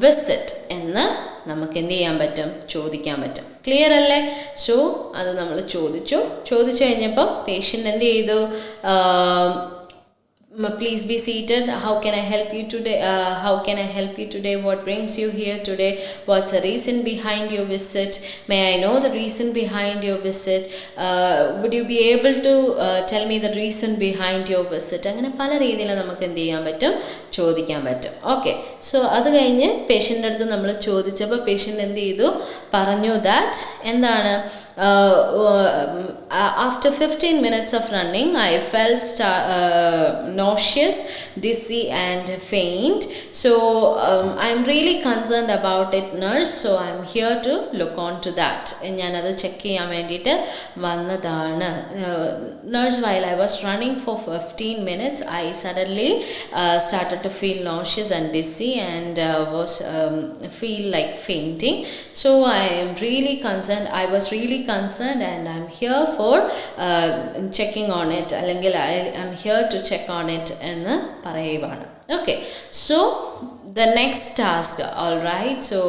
visit എന്ന് നമുക്ക് എന്ത് ചെയ്യാൻ പറ്റും, ചോദിക്കാൻ പറ്റും. Clear അല്ലേ? So അത് നമ്മൾ ചോദിച്ചു കഴിഞ്ഞപ്പോൾ പേഷ്യൻ്റ് എന്ത് ചെയ്തു, please be seated, how can I help you today, what brings you here today, what's the reason behind your visit, may I know the reason behind your visit, would you be able to tell me the reason behind your visit, അങ്ങനെ പല രീതിയിൽ നമുക്ക് എന്ത് ചെയ്യാൻ പറ്റും, ചോദിക്കാൻ പറ്റും. Okay, so അത് കഴിഞ്ഞ് പേഷ്യൻ്റെ അടുത്ത് നമ്മൾ ചോദിച്ചപ്പോൾ പേഷ്യൻ്റ് എന്ത് ചെയ്തു, പറഞ്ഞു ദാറ്റ് എന്താണ്, after 15 minutes of running I felt nauseous, dizzy and faint, so I'm really concerned about it nurse, so I'm here to look on to that. ഞാനത് ചെക്ക് ചെയ്യാൻ വേണ്ടിയിട്ട് വന്നതാണ്. Nurse, while I was running for 15 minutes I suddenly started to feel nauseous and dizzy and was feel like fainting, so I am really concerned, I was really concerned and I'm here for checking on it, അല്ലെങ്കിൽ I'm here to check on it എന്ന് പറയുവാണ്. Okay, so the next task, all right, so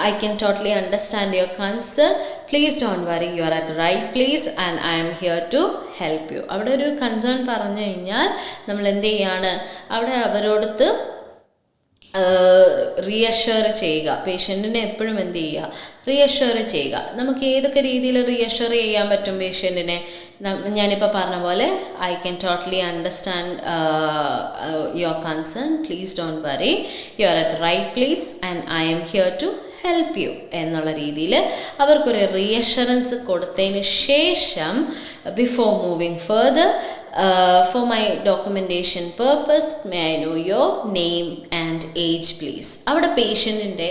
I can totally understand your concern, please don't worry, you are at the right place and I am here to help you. അവിടെ ഒരു concern പറഞ്ഞു കഴിഞ്ഞാൽ നമ്മൾ എന്ത് ചെയ്യാണ്, അവിടെ അവരോടത്ത് റീഅഷ്വർ ചെയ്യുക, പേഷ്യൻറ്റിനെ എപ്പോഴും എന്ത് ചെയ്യുക, റീഅഷ്വർ ചെയ്യുക. നമുക്ക് ഏതൊക്കെ രീതിയിൽ റീഅഷ്വർ ചെയ്യാൻ പറ്റും പേഷ്യൻറ്റിനെ, ഞാനിപ്പോൾ പറഞ്ഞ പോലെ I can totally understand your concern, please don't worry, you are at right place and I am here to help you എന്നുള്ള രീതിയിൽ അവർക്കൊരു റീഅഷറൻസ് കൊടുത്തതിന് ശേഷം before moving further For my documentation purpose, may I know your name and age please. അവിടെ പേഷ്യൻറ്റിൻ്റെ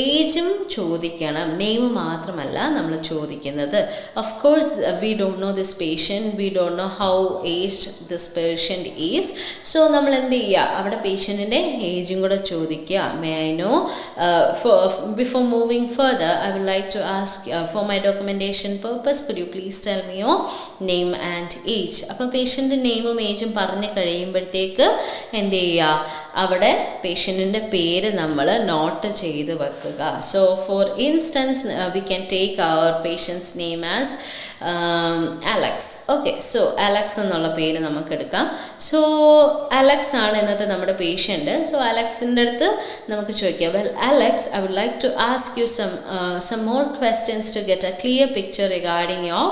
ഏജും ചോദിക്കണം, name മാത്രമല്ല നമ്മൾ ചോദിക്കുന്നത്. Of course we don't know this patient, we don't know how aged this patient is. So നമ്മൾ എന്ത് ചെയ്യുക, അവിടെ പേഷ്യൻറ്റിൻ്റെ ഏജും കൂടെ ചോദിക്കുക. May I no, before moving further I would like to ask, for my documentation purpose, could you please tell me your name and age. അപ്പം patient നെയിമും ഏജും പറഞ്ഞ് കഴിയുമ്പോഴത്തേക്ക് എന്ത് ചെയ്യുക, അവിടെ പേഷ്യൻറ്റിൻ്റെ പേര് നമ്മൾ നോട്ട് ചെയ്ത് വെക്കുക. So for instance we can take our patient's name as Alex. Okay, so Alex എന്നുള്ള പേര് നമുക്ക് എടുക്കാം. സോ അലക്സ് ആണ് ഇന്നത്തെ നമ്മുടെ പേഷ്യൻ്റ്. സോ അലക്സിൻ്റെ അടുത്ത് നമുക്ക് ചോദിക്കാം, well Alex, I would like to ask you some more questions to get a clear picture regarding your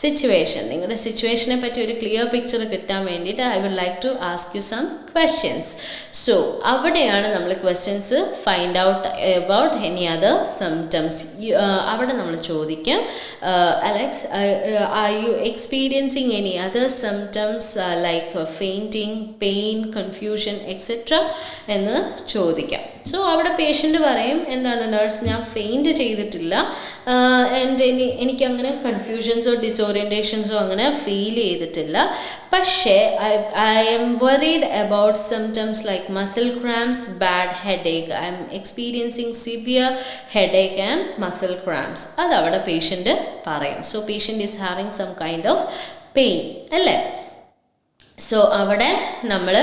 situation. നിങ്ങളുടെ സിറ്റുവേഷനെ പറ്റി ഒരു ക്ലിയർ പിക്ചർ കിട്ടാൻ വേണ്ടിയിട്ട് I would like to ask you some questions. So അവിടെയാണ് നമ്മൾ questions find out about any other symptoms. അവിടെ നമ്മൾ ചോദിക്കും, Alex, are you experiencing any other symptoms like fainting, pain, confusion etcetera എന്ന് ചോദിക്കാം. സോ അവിടെ പേഷ്യൻ്റ് പറയും, എന്താണ് നഴ്സ്, ഞാൻ ഫെയിൻറ്റ് ചെയ്തിട്ടില്ല, ആൻഡ് എനിക്കങ്ങനെ കൺഫ്യൂഷൻസോ ഡിസോറിയൻറ്റേഷൻസോ അങ്ങനെ ഫീൽ ചെയ്തിട്ടില്ല. പക്ഷേ I'm worried about symptoms like muscle cramps, bad headache. I'm experiencing severe headache and muscle cramps. അതവിടെ പേഷ്യൻ്റ് പറയും. So patient is having some kind of pain അല്ലേ. So അവിടെ നമ്മൾ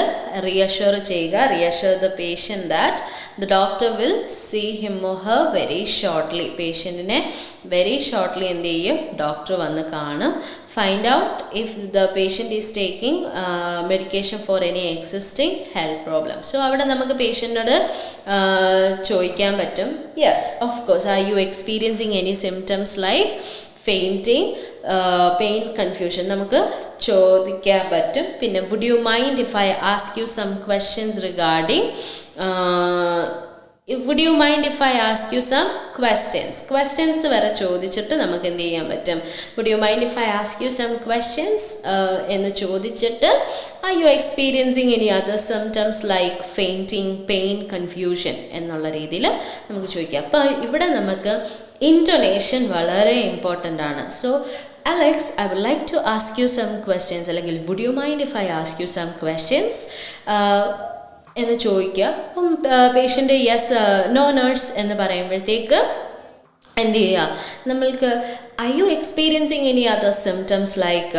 റിയഷ്യൂർ ചെയ്യുക, reassure the patient that the doctor will see him or her very shortly. പേഷ്യൻറ്റിനെ very shortly എന്ത് ചെയ്യും, doctor വന്ന് കാണും. Find out if the patient is taking medication for any existing health problem. So അവിടെ നമുക്ക് പേഷ്യൻറ്റിനോട് ചോദിക്കാൻ പറ്റും, yes of course, are you experiencing any symptoms like fainting, pain, confusion നമുക്ക് ചോദിക്കാൻ പറ്റും. പിന്നെ would you mind if I ask you some questions regarding, would you mind if I ask you some questions വരെ ചോദിച്ചിട്ട് നമുക്ക് എന്ത് ചെയ്യാൻ പറ്റും, would you mind if I ask you some questions എന്ന് ചോദിച്ചിട്ട് are you experiencing any other symptoms like fainting, pain, confusion എന്നുള്ള രീതിയിൽ നമുക്ക് ചോദിക്കാം. അപ്പോൾ ഇവിടെ നമുക്ക് ഇൻറ്റൊനേഷൻ വളരെ ഇമ്പോർട്ടൻ്റ് ആണ്. So Alex, I would like to ask you some questions. അല്ലെങ്കിൽ would you mind if I ask you some questions? എന്ന് ചോദിക്കുക. അപ്പം പേഷ്യൻ്റ് യെസ്, നോ നഴ്സ് എന്ന് പറയുമ്പോഴത്തേക്ക് എന്ത് ചെയ്യുക, നമ്മൾക്ക് are you experiencing any other symptoms like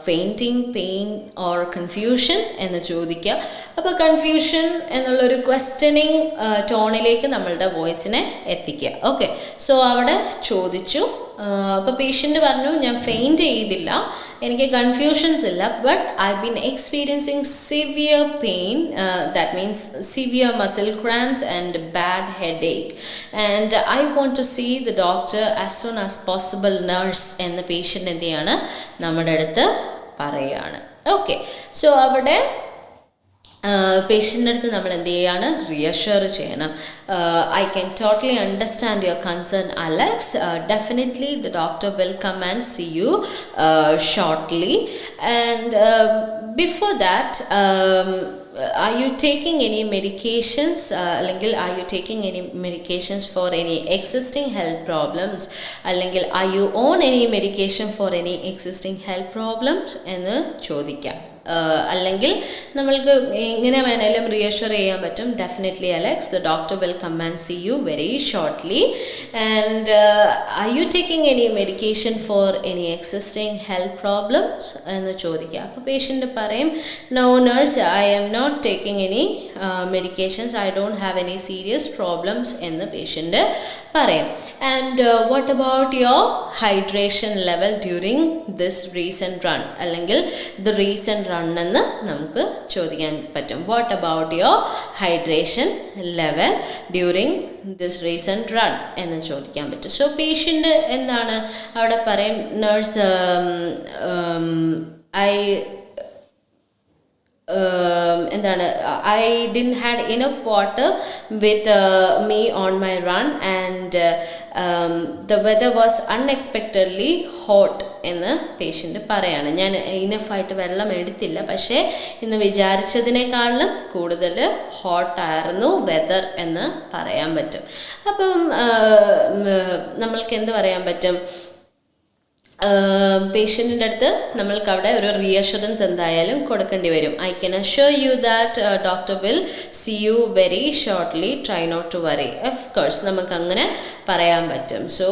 fainting, pain or confusion എന്ന് ചോദിക്കുക. അപ്പോൾ കൺഫ്യൂഷൻ എന്നുള്ളൊരു ക്വസ്റ്റ്യനിങ് ടോണിലേക്ക് നമ്മളുടെ വോയിസിനെ എത്തിക്കുക. ഓക്കെ, സോ അവിടെ ചോദിച്ചു. അപ്പോൾ പേഷ്യൻ്റ് പറഞ്ഞു, ഞാൻ ഫെയിൻറ്റ് ചെയ്തില്ല, എനിക്ക് കൺഫ്യൂഷൻസ് ഇല്ല, but I been experiencing severe pain, that means severe muscle cramps and bad headache, and I want to see the doctor as soon as possible nurse എന്ന് patient എന്ത് ചെയ്യാണ്, നമ്മുടെ അടുത്ത് പറയുകയാണ്. ഓക്കെ, സോ അവിടെ പേഷ്യൻ്റെ അടുത്ത് നമ്മൾ എന്ത് ചെയ്യാണ്, റിയഷ്യൂർ ചെയ്യണം. I can totally understand your concern Alex, definitely the doctor will come and see you shortly, and before that are you taking any medications, അല്ലെങ്കിൽ are you taking any medications for any existing health problems, അല്ലെങ്കിൽ are you on any medication for any existing health problems എന്ന് ചോദിക്കാം. അല്ലെങ്കിൽ നമ്മൾക്ക് എങ്ങനെ വേണേലും reassure ചെയ്യാൻ പറ്റും, definitely Alex, the doctor will come and see you very shortly, and are you taking any medication for any existing health problems എന്ന് ചോദിക്കുക. അപ്പോൾ പേഷ്യൻ്റ് പറയും, no nurse, I am not taking any medications, I don't have any serious problems എന്ന് patient പറയും. And what about your hydration level during this recent run, അല്ലെങ്കിൽ the recent run എന്ന് നമുക്ക് ചോദിക്കാൻ പറ്റും. What about your hydration level during this recent run എന്ന് ചോദിക്കാൻ പറ്റും. സോ പേഷ്യൻ്റ് എന്താണ് അവിടെ പറയും, നഴ്സ്, എന്താണ്, I didn't had enough water with me on my run, and the weather was unexpectedly hot എന്ന് പേഷ്യൻ്റ് പറയാണ്. ഞാൻ ഇനഫായിട്ട് വെള്ളം എടുത്തില്ല, പക്ഷേ ഇന്ന് വിചാരിച്ചതിനേക്കാളും കൂടുതൽ ഹോട്ടായിരുന്നു വെതർ എന്ന് പറയാൻ പറ്റും. അപ്പം നമ്മൾക്ക് എന്ത് പറയാൻ പറ്റും? പേഷ്യൻറ്റിൻ്റെ അടുത്ത് നമ്മൾക്ക് അവിടെ ഒരു റീഅഷുറൻസ് എന്തായാലും കൊടുക്കേണ്ടി വരും. I can assure you that doctor will see you very shortly, try not to worry. Of course നമുക്ക് അങ്ങനെ പറയാൻ പറ്റും. സോ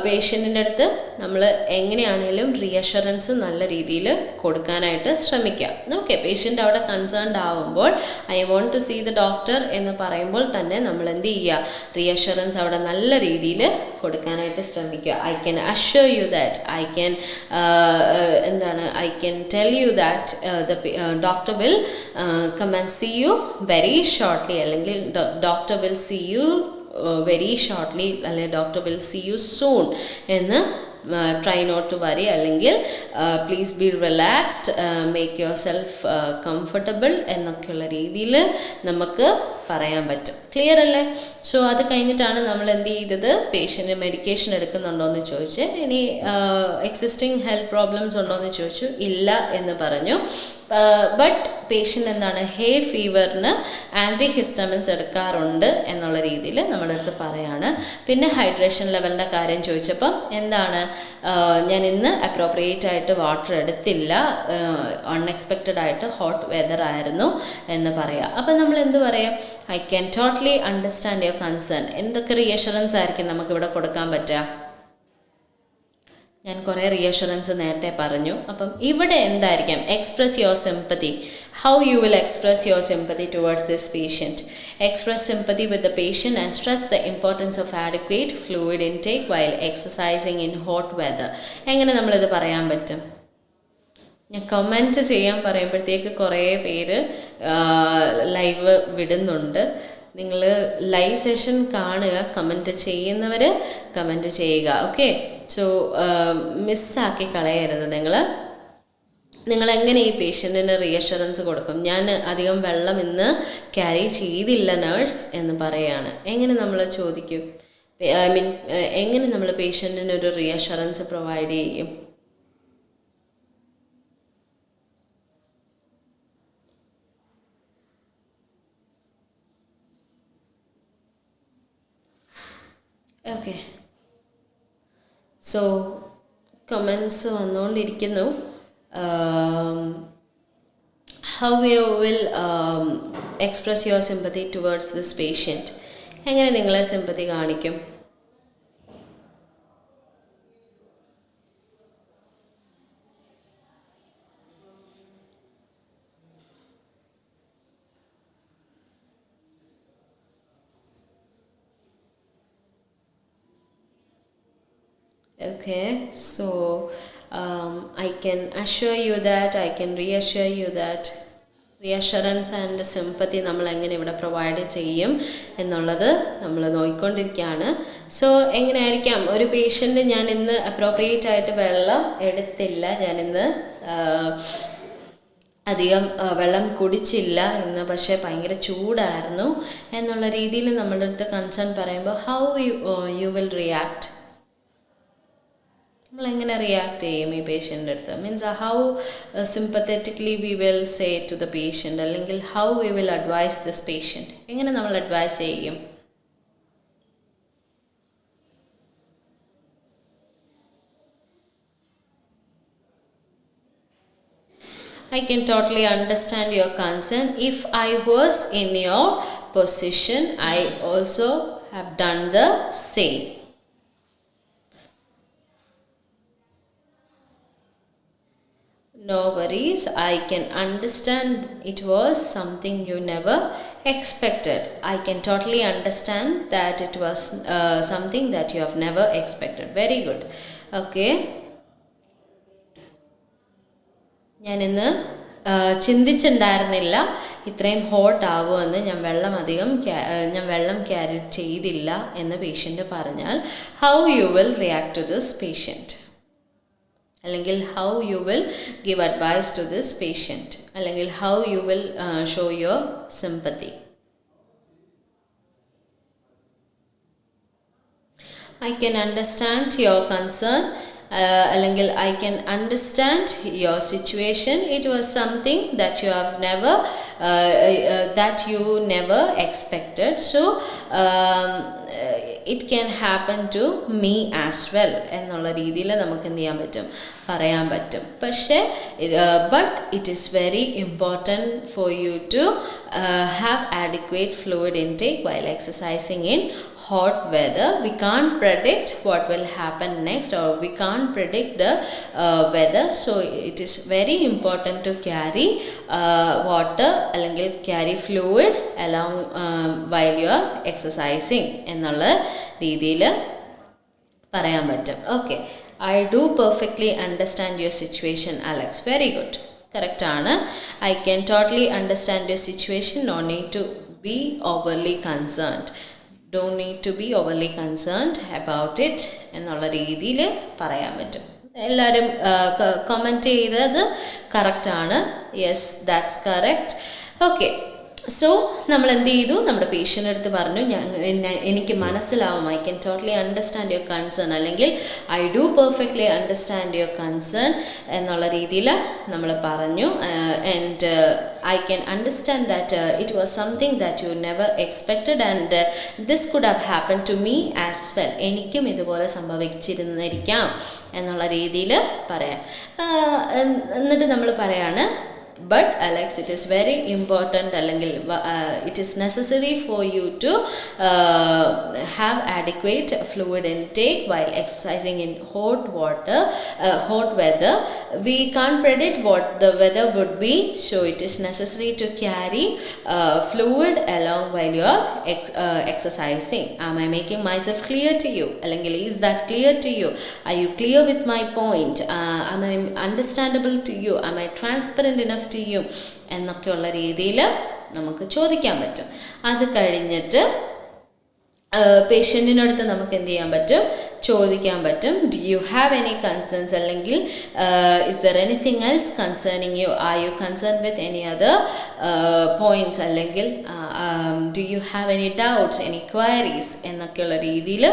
പേഷ്യൻറ്റിൻ്റെ അടുത്ത് നമ്മൾ എങ്ങനെയാണെങ്കിലും റീഅഷുറൻസ് നല്ല രീതിയിൽ കൊടുക്കാനായിട്ട് ശ്രമിക്കാം. ഓക്കെ, പേഷ്യൻ്റ് അവിടെ കൺസേൺഡ് ആവുമ്പോൾ I want to see the doctor എന്ന് പറയുമ്പോൾ തന്നെ നമ്മൾ എന്ത് ചെയ്യുക? റീഅഷുറൻസ് അവിടെ നല്ല രീതിയിൽ കൊടുക്കാനായിട്ട് ശ്രമിക്കുക. I can assure you that I can I can tell you that the doctor will come and see you very shortly, അല്ലെങ്കിൽ doctor will see you very shortly, അല്ലെങ്കിൽ doctor will see you soon എന്ന് try not to worry, അല്ലെങ്കിൽ please be relaxed, make yourself comfortable എന്നൊക്കെയുള്ള രീതിയിൽ നമുക്ക് പറയാൻ പറ്റും. Clear അല്ലേ? സോ അത് കഴിഞ്ഞിട്ടാണ് നമ്മൾ എന്ത് ചെയ്തത്? പേഷ്യൻ്റ് മെഡിക്കേഷൻ എടുക്കുന്നുണ്ടോ എന്ന് ചോദിച്ച്, ഇനി എക്സിസ്റ്റിംഗ് ഹെൽത്ത് പ്രോബ്ലംസ് ഉണ്ടോ എന്ന് ചോദിച്ചു, ഇല്ല എന്ന് പറഞ്ഞു. ബട്ട് പേഷ്യൻ്റ് എന്താണ്, ഹേ ഫീവറിന് ആൻറ്റി ഹിസ്റ്റമിൻസ് എടുക്കാറുണ്ട് എന്നുള്ള രീതിയിൽ നമ്മുടെ അടുത്ത് പറയാണ്. പിന്നെ ഹൈഡ്രേഷൻ ലെവലിൻ്റെ കാര്യം ചോദിച്ചപ്പം എന്താണ്, ഞാൻ ഇന്ന് അപ്രോപ്രിയേറ്റ് ആയിട്ട് വാട്ടർ എടുത്തില്ല, അൺഎക്സ്പെക്റ്റഡ് ആയിട്ട് ഹോട്ട് വെതർ ആയിരുന്നു എന്ന് പറയാം. അപ്പം നമ്മൾ എന്ത് പറയാം? I can totally understand your concern. എന്തൊക്കെ റീഅഷുറൻസ് ആയിരിക്കും നമുക്കിവിടെ കൊടുക്കാൻ പറ്റുക? ഞാൻ കുറേ റീഅഷുറൻസ് നേരത്തെ പറഞ്ഞു. അപ്പം ഇവിടെ എന്തായിരിക്കാം? Express your sympathy. How you will express your sympathy towards this patient. Express sympathy with the patient and stress the importance of adequate fluid intake while exercising in hot weather. എങ്ങനെ നമ്മളിത് പറയാൻ പറ്റും? ഞാൻ കമൻറ്റ് ചെയ്യാൻ പറയുമ്പോഴത്തേക്ക് കുറേ പേര് live വിടുന്നുണ്ട്. നിങ്ങൾ ലൈവ് സെഷൻ കാണുക, കമൻറ്റ് ചെയ്യുന്നവർ കമൻറ്റ് ചെയ്യുക. ഓക്കെ, സോ മിസ്സാക്കി കളയരുത്. നിങ്ങളെങ്ങനെ ഈ പേഷ്യൻറ്റിന് റീഅഷുറൻസ് കൊടുക്കും? ഞാൻ അധികം വെള്ളം ഇന്ന് ക്യാരി ചെയ്തില്ല നേഴ്സ് എന്ന് പറയാണ്. എങ്ങനെ നമ്മൾ ചോദിക്കും? ഐ മീൻ എങ്ങനെ നമ്മൾ പേഷ്യൻറ്റിന് ഒരു റീഅഷുറൻസ് പ്രൊവൈഡ് ചെയ്യും? ഓക്കെ, സോ കമൻസ് വന്നുകൊണ്ടിരിക്കുന്നു. How you will express your sympathy towards this patient. എങ്ങനെ നിങ്ങളെ സിമ്പതി കാണിക്കും? Okay, so I can assure you that, I can reassure you that reassurance and sympathy നമ്മൾ എങ്ങനെ ഇവിടെ പ്രൊവൈഡ് ചെയ്യും എന്നുള്ളത് നമ്മൾ നോക്കിക്കൊണ്ടിരിക്കുകയാണ്. സോ എങ്ങനെയായിരിക്കാം ഒരു പേഷ്യൻ്റ്, ഞാൻ ഇന്ന് അപ്രോപ്രിയേറ്റ് ആയിട്ട് വെള്ളം എടുത്തില്ല, ഞാനിന്ന് അധികം വെള്ളം കുടിച്ചില്ല ഇന്ന്, പക്ഷേ ഭയങ്കര ചൂടായിരുന്നു എന്നുള്ള രീതിയിൽ നമ്മളുടെ അടുത്ത് കൺസേൺ പറയുമ്പോൾ ഹൗ യു വിൽ റിയാക്ട്? നമ്മളെങ്ങനെ റിയാക്ട് ചെയ്യും ഈ പേഷ്യൻ്റെ അടുത്ത്? Means how sympathetically we will say to the patient, അല്ലെങ്കിൽ how we will advise this patient. എങ്ങനെ നമ്മൾ അഡ്വൈസ് ചെയ്യും? I can totally understand your concern. If I was in your position, I also have done the same. No worries, I can understand it was something you never expected. I can totally understand that it was something that you have never expected. Very good. Okay. ഞാനിന്ന് ചിന്തിച്ചിട്ടുണ്ടായിരുന്നില്ല ഇത്രയും hot ആവുമെന്ന്. ഞാൻ വെള്ളം carry ചെയ്തില്ല എന്ന് patient പറഞ്ഞാൽ how you will react to this patient, അല്ലെങ്കിൽ how you will give advice to this patient, അല്ലെങ്കിൽ how you will show your sympathy. I can understand your concern. അല്ലെങ്കിൽ I can understand your situation. It was something that you have never that you never expected. So it can happen to me as well എന്നുള്ള രീതിയിൽ നമുക്ക് എന്ത് ചെയ്യാൻ പറ്റും, പറയാൻ പറ്റും. പക്ഷേ but it is very important for you to have adequate fluid intake while exercising in hot weather. We can't predict what will happen next, or we can't predict the weather. So it is very important to carry water അല്ലെങ്കിൽ carry fluid along while you are exercising എന്നുള്ള രീതിയിൽ പറയാൻ പറ്റും. Okay, I do perfectly understand your situation, Alex. Very good. Correct ആണ്. I can totally understand your situation. No need to be overly concerned. Don't need to be overly concerned about it എന്നുള്ള രീതിയിൽ പറയാൻ പറ്റും. എല്ലാവരും comment ചെയ്തത് കറക്റ്റാണ്. Yes, that's correct. Okay, so നമ്മൾ എന്ത് ചെയ്തു, നമ്മുടെ പേഷ്യൻ്റെ അടുത്ത് പറഞ്ഞു എനിക്ക് മനസ്സിലാവും, I can totally understand your concern, അല്ലെങ്കിൽ I do perfectly understand your concern എന്നുള്ള രീതിയിൽ നമ്മൾ പറഞ്ഞു. And I can understand that it was something that you never expected, and this could have happened to me as well. എനിക്കും ഇതുപോലെ സംഭവിച്ചിരുന്നിരിക്കാം എന്നുള്ള രീതിയിൽ പറയാം. എന്നിട്ട് നമ്മൾ പറയാണ്, but Alex, it is very important, അല്ലെങ്കിൽ it is necessary for you to have adequate fluid intake while exercising in hot weather. We can't predict what the weather would be, so it is necessary to carry fluid along while you are exercising. Am I making myself clear to you? അല്ലെങ്കിൽ is that clear to you? Are you clear with my point? Am I understandable to you? Am I transparent enough to you? എന്നൊക്കെയുള്ള രീതിയിൽ നമുക്ക് ചോദിക്കാൻ പറ്റും. അത് കഴിഞ്ഞിട്ട് പേഷ്യൻറ്റിനടുത്ത് നമുക്ക് എന്ത് ചെയ്യാൻ പറ്റും, ചോദിക്കാൻ പറ്റും. Do you have any concerns, അല്ലെങ്കിൽ is there anything else concerning you, are you concern with any other points, അല്ലെങ്കിൽ do you have any doubts, any queries എന്നൊക്കെയുള്ള രീതിയിൽ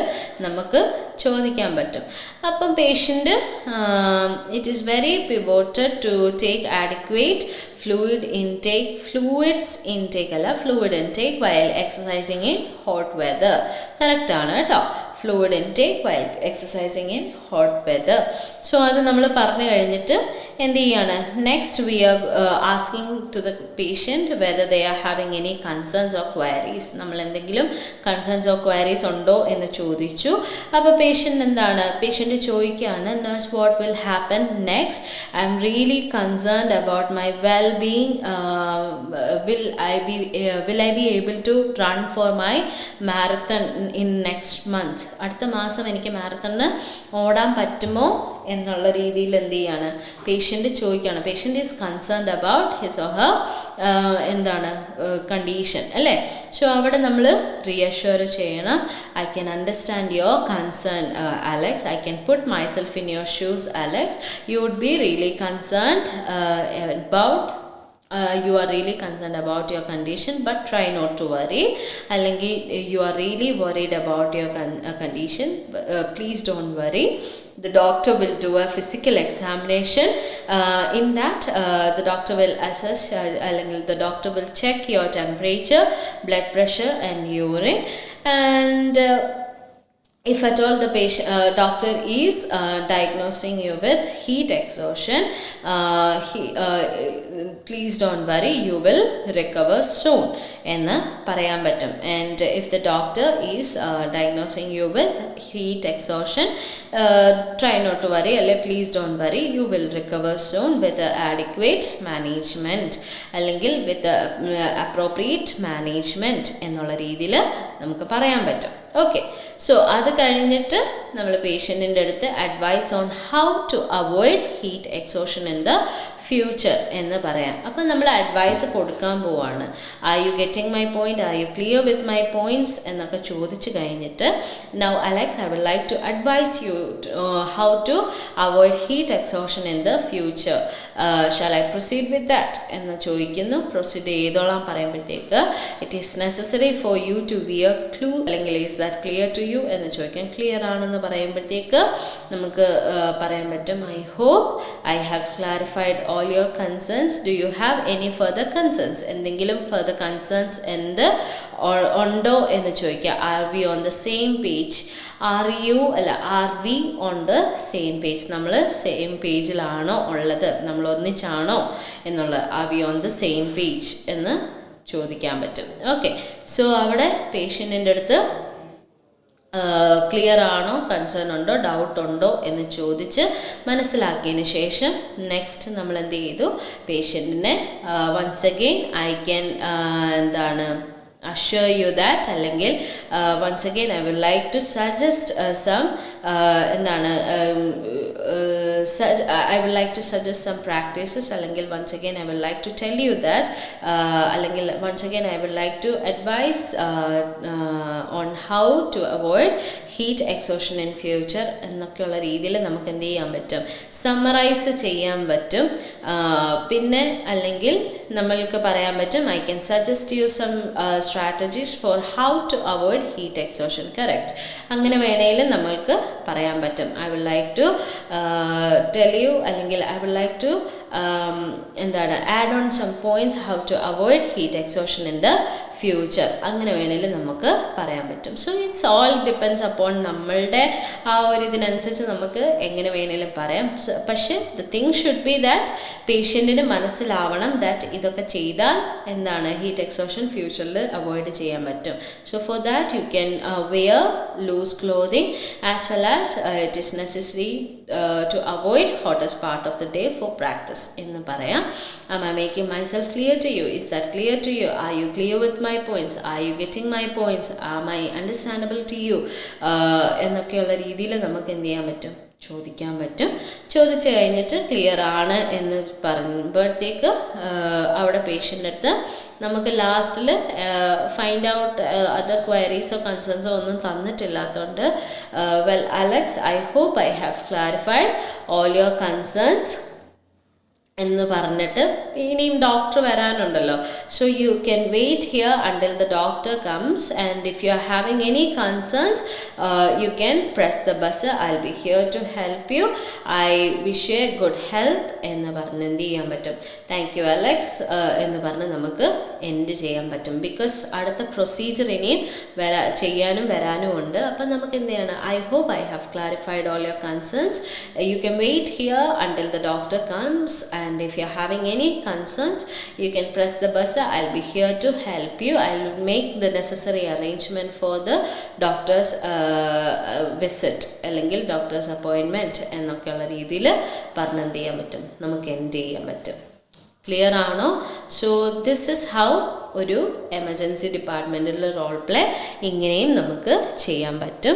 നമുക്ക് ചോദിക്കാൻ പറ്റും. അപ്പം patient it is very pivotal to take adequate fluids intake അല്ല, fluid intake while exercising in hot weather. Correct ആണ് കേട്ടോ. fluid intake while exercising in hot weather. So അത് നമ്മൾ പറഞ്ഞു കഴിഞ്ഞിട്ട് എന്ത് ചെയ്യാണ്, next we are asking to the patient whether they are having any concerns or queries. നമ്മൾ എന്തെങ്കിലും കൺസേൺസ് ഓർ ക്വയറീസ് ഉണ്ടോ എന്ന് ചോദിച്ചു. അപ്പോൾ പേഷ്യൻ്റ് എന്താണ്, പേഷ്യൻ്റ് ചോദിക്കുകയാണ്, nurse what will happen next, I am really concerned about my well being, will I be able to run for my marathon in next month? അടുത്ത മാസം എനിക്ക് മാരത്തണിന് ഓടാൻ പറ്റുമോ എന്നുള്ള രീതിയിൽ എന്ത് ചെയ്യാണ്, പേഷ്യൻ്റ് ചോദിക്കുകയാണ്. Patient is concerned about his or her എന്താണ് കണ്ടീഷൻ അല്ലേ. സോ അവിടെ നമ്മൾ റിയഷ്യൂർ ചെയ്യണം. I can understand your concern Alex, I can put myself in your shoes Alex, you would be really concerned about you are really concerned about your condition, but try not to worry. അല്ലെങ്കിൽ you are really worried about your condition, please don't worry. The doctor will do a physical examination. In that the doctor will assess, അല്ലെങ്കിൽ the doctor will check your temperature, blood pressure and urine, and if at all the patient doctor is diagnosing you with heat exhaustion, please don't worry, you will recover soon എന്ന് പറയാൻ പറ്റും. And if the doctor is diagnosing you with heat exhaustion, try not to worry, അല്ലെ please don't worry, you will recover soon with adequate management, അല്ലെങ്കിൽ with appropriate management എന്നുള്ള രീതിയിൽ നമുക്ക് പറയാൻ പറ്റും. ഓക്കെ, സോ അത് കഴിഞ്ഞിട്ട് നമ്മൾ പേഷ്യൻറ്റിൻ്റെ അടുത്ത് advise on how to avoid heat exhaustion in the future എന്ന് പറയാം. അപ്പം നമ്മൾ അഡ്വൈസ് കൊടുക്കാൻ പോവാണ്. Are you getting my point, are you clear with my points എന്നൊക്കെ ചോദിച്ചു കഴിഞ്ഞിട്ട് now Alex I will like to advise you how to avoid heat exhaustion in the future. Shall I proceed with that എന്ന് ചോദിക്കുന്നു. Proceed ചെയ്തോളാം പറയുമ്പോഴത്തേക്ക് it is necessary for you to wear clue, അല്ലെങ്കിൽ is that clear to you എന്ന് ചോദിക്കാം. Clear ആണെന്ന് പറയുമ്പോഴത്തേക്ക് നമുക്ക് പറയാൻ പറ്റും I hope I have clarified all your concerns. Do you have any further concerns? എന്തെങ്കിലും ഫർദർ കൺസേൺസ് ഉണ്ടോ എന്ന് ചോദിക്കുക. Are we on the same page? Are we on the same page? നമ്മൾ സെയിം പേജിലാണോ ഉള്ളത്, നമ്മൾ ഒന്നിച്ചാണോ എന്നുള്ളത്. Are we on the same page എന്ന് ചോദിക്കാൻ പറ്റും. ഓക്കെ, സോ അവിടെ പേഷ്യൻറ്റിൻ്റെ അടുത്ത് ക്ലിയർ ആണോ, കൺസേൺ ഉണ്ടോ, ഡൗട്ട് ഉണ്ടോ എന്ന് ചോദിച്ച് മനസ്സിലാക്കിയതിന് ശേഷം നെക്സ്റ്റ് നമ്മൾ എന്ത് ചെയ്തു, പേഷ്യൻറ്റിനെ വൺസ് അഗെയിൻ ഐ ക്യാൻ എന്താണ് assure you that, അല്ലെങ്കിൽ once again I would like to suggest some എന്താണ് I would like to suggest some practices, അല്ലെങ്കിൽ once again I would like to tell you that, അല്ലെങ്കിൽ once again I would like to advise on how to avoid heat exhaustion in future എന്നൊക്കെയുള്ള രീതിയിൽ നമുക്ക് എന്ത് ചെയ്യാൻ പറ്റും, summarise ചെയ്യാൻ പറ്റും. പിന്നെ അല്ലെങ്കിൽ നമ്മൾക്ക് പറയാൻ പറ്റും I can suggest you some strategies for how to avoid heat exhaustion. Correct, അങ്ങനെ വേണമെങ്കിലും നമ്മൾക്ക് പറയാൻ പറ്റും. I will like to tell you, അല്ലെങ്കിൽ ഐ വിൽ ലൈക്ക് ടു എന്താണ് add on some points how to avoid heat exhaustion in the future. അങ്ങനെ വേണമെങ്കിലും നമുക്ക് പറയാൻ പറ്റും. So it's all depends upon നമ്മളുടെ ആ ഒരു ഇതിനനുസരിച്ച് നമുക്ക് എങ്ങനെ വേണമെങ്കിലും പറയാം. പക്ഷേ the thing should be that പേഷ്യൻറ്റിന് മനസ്സിലാവണം ദാറ്റ് ഇതൊക്കെ ചെയ്താൽ എന്താണ് ഹീറ്റ് എക്സോഷൻ ഫ്യൂച്ചറിൽ അവോയ്ഡ് ചെയ്യാൻ പറ്റും. So for that you can wear loose clothing as well as it is necessary to avoid hottest part of the day for practice എന്ന് പറയാം. Am I making myself clear to you? Is that clear to you? Are you clear with my points? Are you getting my points? Am I understandable to you? എന്നൊക്കെയുള്ള രീതിയിൽ നമുക്ക് എന്ത് ചെയ്യാൻ പറ്റും, ചോദിക്കാൻ പറ്റും. ചോദിച്ചു കഴിഞ്ഞിട്ട് ക്ലിയർ ആണ് എന്ന് പറയുമ്പോഴത്തേക്ക് അവിടെ പേഷ്യൻ്റെ അടുത്ത് നമുക്ക് ലാസ്റ്റിൽ ഫൈൻഡ് ഔട്ട് അതർ ക്വയറീസോ കൺസേൺസോ ഒന്നും തന്നിട്ടില്ലാത്തതുകൊണ്ട് well Alex I hope I have clarified all your concerns എന്ന് പറഞ്ഞിട്ട് ഇനിയും ഡോക്ടർ വരാനുണ്ടല്ലോ. So you can wait here until the doctor comes and if you are having any concerns you can press the buzz. I will be here to help you. I wish you a good health എന്ന് പറഞ്ഞ് എന്ത് ചെയ്യാൻ പറ്റും, thank you Alex എന്ന് പറഞ്ഞ് നമുക്ക് end ചെയ്യാൻ പറ്റും. ബിക്കോസ് അടുത്ത പ്രൊസീജിയർ ഇനിയും ചെയ്യാനും വരാനും ഉണ്ട്. അപ്പം നമുക്ക് എന്ത് ചെയ്യണം, I hope I have clarified all your concerns. You can wait here until the doctor comes and if you are having any concerns you can press the buzzer. I'll be here to help you. I'll make the necessary arrangement for the doctor's visit അല്ലെങ്കിൽ doctor's appointment എന്നൊക്കെയുള്ള രീതിയിൽ പറഞ്ഞ് എന്ത് ചെയ്യാൻ പറ്റും, നമുക്ക് end ചെയ്യാൻ പറ്റും. ക്ലിയർ ആണോ? സോ ദിസ് ഇസ് ഹൗ ഒരു എമർജൻസി ഡിപ്പാർട്ട്മെൻറ്റിൽ റോൾ പ്ലേ ഇങ്ങനെയും നമുക്ക് ചെയ്യാൻ പറ്റും.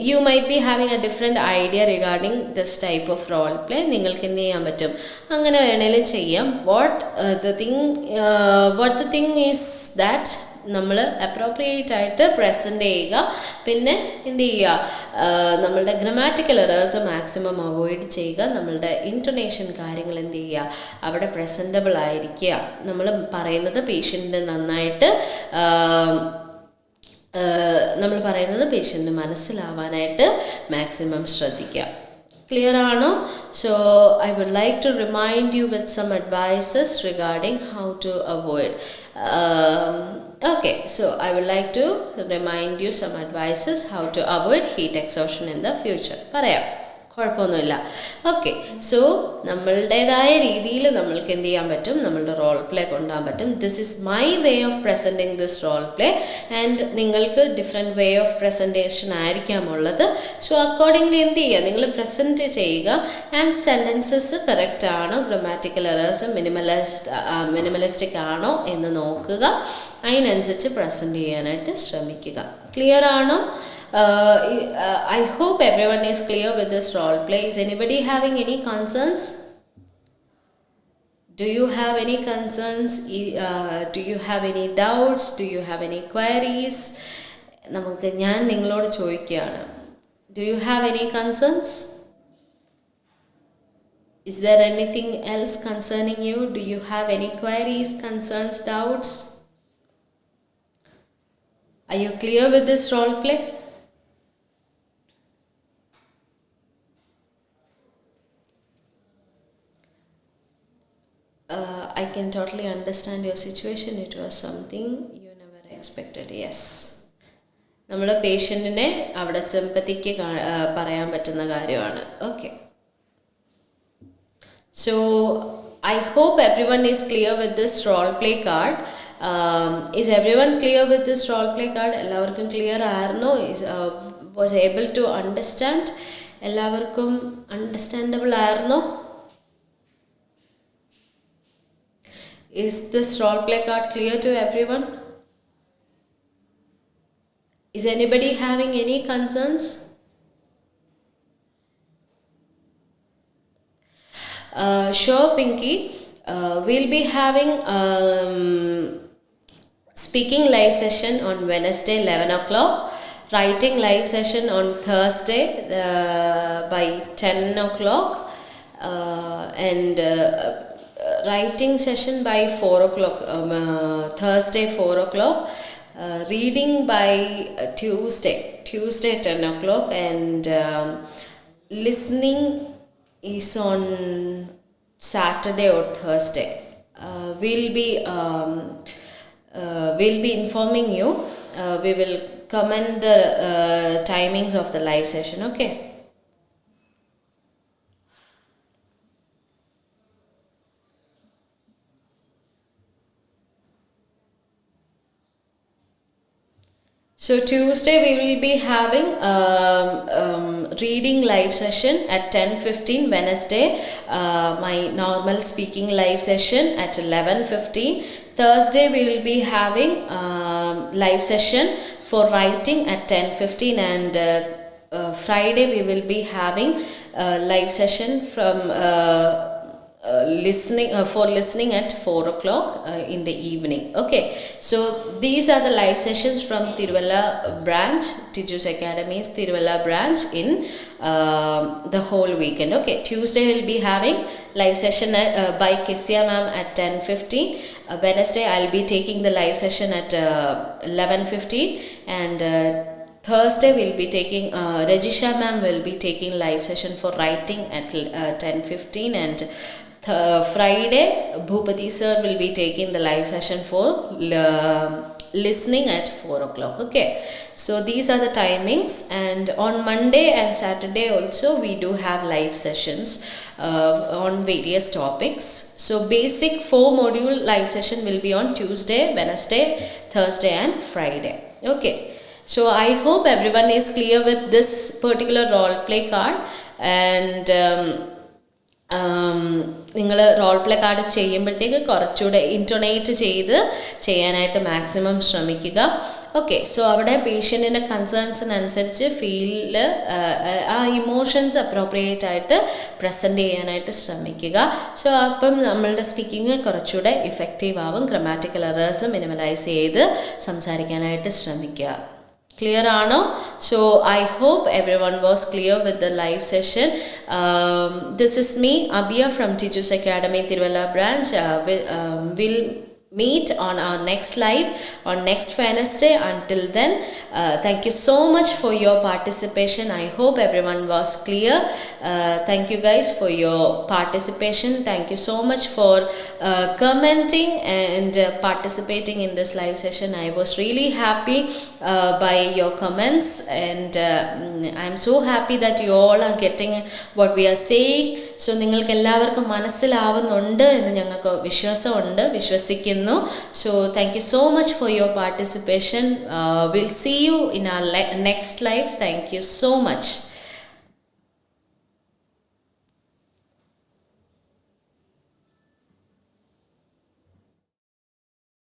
You might be having a different idea regarding this type of role play. നിങ്ങൾക്ക് എന്ത് ചെയ്യാൻ പറ്റും, അങ്ങനെ വേണേലും ചെയ്യാം. What the thing is that നമ്മൾ അപ്രോപ്രിയേറ്റ് ആയിട്ട് പ്രസൻറ്റ് ചെയ്യുക. പിന്നെ എന്ത് ചെയ്യുക, നമ്മളുടെ ഗ്രമാറ്റിക്കൽ എറേഴ്സ് മാക്സിമം അവോയ്ഡ് ചെയ്യുക. നമ്മളുടെ ഇൻറ്റൊണേഷൻ കാര്യങ്ങൾ എന്ത് ചെയ്യുക, അവിടെ പ്രസൻറ്റബിൾ ആയിരിക്കുക. നമ്മൾ പറയുന്നത് പേഷ്യൻറ്റിന് നന്നായിട്ട് നമ്മൾ പറയുന്നത് പേഷ്യൻറ്റിന് മനസ്സിലാവാനായിട്ട് മാക്സിമം ശ്രദ്ധിക്കുക. Clear ആണോ? So I would like to remind you with some advices regarding how to avoid. Okay, so I would like to remind you some advices how to avoid heat exhaustion in the future. പറയാം, കുഴപ്പമൊന്നുമില്ല. Okay, so നമ്മളുടേതായ രീതിയിൽ നമ്മൾക്ക് എന്ത് ചെയ്യാൻ പറ്റും, നമ്മളുടെ role play കൊണ്ടുപോകാൻ പറ്റും. This is my way of presenting this role play and നിങ്ങൾക്ക് ഡിഫറെൻറ്റ് വേ ഓഫ് പ്രസൻറ്റേഷൻ ആയിരിക്കാം ഉള്ളത്. സോ അക്കോർഡിംഗ്ലി എന്ത് ചെയ്യുക, നിങ്ങൾ പ്രസൻറ്റ് ചെയ്യുക. ആൻഡ് സെൻറ്റൻസസ് കറക്റ്റ് ആണോ, ഗ്രമാറ്റിക്കൽ എറേഴ്സ് മിനിമലിസ്റ്റിക് ആണോ എന്ന് നോക്കുക. അതിനനുസരിച്ച് പ്രസൻറ്റ് ചെയ്യാനായിട്ട് ശ്രമിക്കുക. ക്ലിയർ ആണോ? I hope everyone is clear with this role play. Is anybody having any concerns? Do you have any concerns? Do you have any doubts? Do you have any queries? ഞാൻ നിങ്ങളോട് ചോദിക്കുകയാണ്. Do you have any concerns? Is there anything else concerning you? Do you have any queries, concerns, doubts? Are you clear with this role play? I can totally understand your situation. It was something you never expected. Yes. നമ്മൾ പേഷ്യൻറ്റിനെ അവിടെ സിമ്പത്തിക്ക് പറയാൻ പറ്റുന്ന കാര്യമാണ്. Okay. So I hope everyone is clear with this role play card. Is everyone clear with this role play card? എല്ലാവർക്കും clear ആയിരുന്നോ? Was able to understand? എല്ലാവർക്കും understandable ആയിരുന്നോ? Is this role play card clear to everyone? Is anybody having any concerns? Sure, Pinky. We'll be having speaking live session on Wednesday 11 o'clock, writing live session on Thursday by 10 o'clock, and writing session by 4 o'clock, Thursday 4 o'clock, reading by Tuesday 10 o'clock, and listening is on Saturday or Thursday. We'll be informing you. We will comment the timings of the live session. Okay. So Tuesday we will be having reading live session at 10:15. Wednesday my normal speaking live session at 11:15. Thursday we will be having live session for writing at 10:15, and Friday we will be having live session from listening at 4 o'clock in the evening. Okay, so these are the live sessions from Tiruvalla branch, Tiju's Academy's Tiruvalla branch in the whole weekend. Okay, Tuesday we'll be having live session by Kissia ma'am at 10:15. Wednesday I'll be taking the live session at 11:15, and Thursday we'll be taking Rajisha ma'am will be taking live session for writing at 10:15, and Friday Bhupati sir will be taking the live session for listening at 4 o'clock. Okay, so these are the timings, and on Monday and Saturday also we do have live sessions on various topics. So basic 4 module live session will be on Tuesday, Wednesday, Thursday and Friday. Okay, so I hope everyone is clear with this particular role play card, and നിങ്ങൾ role play card ചെയ്യുമ്പോഴത്തേക്ക് കുറച്ചുകൂടെ ഇൻറ്റോണേറ്റ് ചെയ്യാനായിട്ട് maximum ശ്രമിക്കുക. Okay, so അവിടെ പേഷ്യൻറ്റിൻ്റെ കൺസേൺസിനനുസരിച്ച് ആ emotions appropriate ആയിട്ട് present ചെയ്യാനായിട്ട് ശ്രമിക്കുക. സോ അപ്പം നമ്മളുടെ സ്പീക്കിംഗ് കുറച്ചുകൂടെ ഇഫക്റ്റീവ് ആവും. ഗ്രമാറ്റിക്കൽ എറേഴ്സ് മിനിമലൈസ് ചെയ്ത് സംസാരിക്കാനായിട്ട് ശ്രമിക്കുക. Clear ആണോ? So I hope everyone was clear with the live session. This is me, Abia from Tiju's Academy Tiruvalla branch. We'll meet on our next live on next Wednesday. Until then, thank you so much for your participation. I hope everyone was clear. Thank you guys for your participation. Thank you so much for commenting and participating in this live session. I was really happy by your comments, and I'm so happy that you all are getting what we are saying. So നിങ്ങൾക്ക് എല്ലാവർക്കും മനസ്സിലാവുന്നുണ്ട് എന്ന് ഞങ്ങൾക്ക് വിശ്വസിക്കുന്നു. So thank you so much for your participation. We'll see you in our next live. Thank you so much.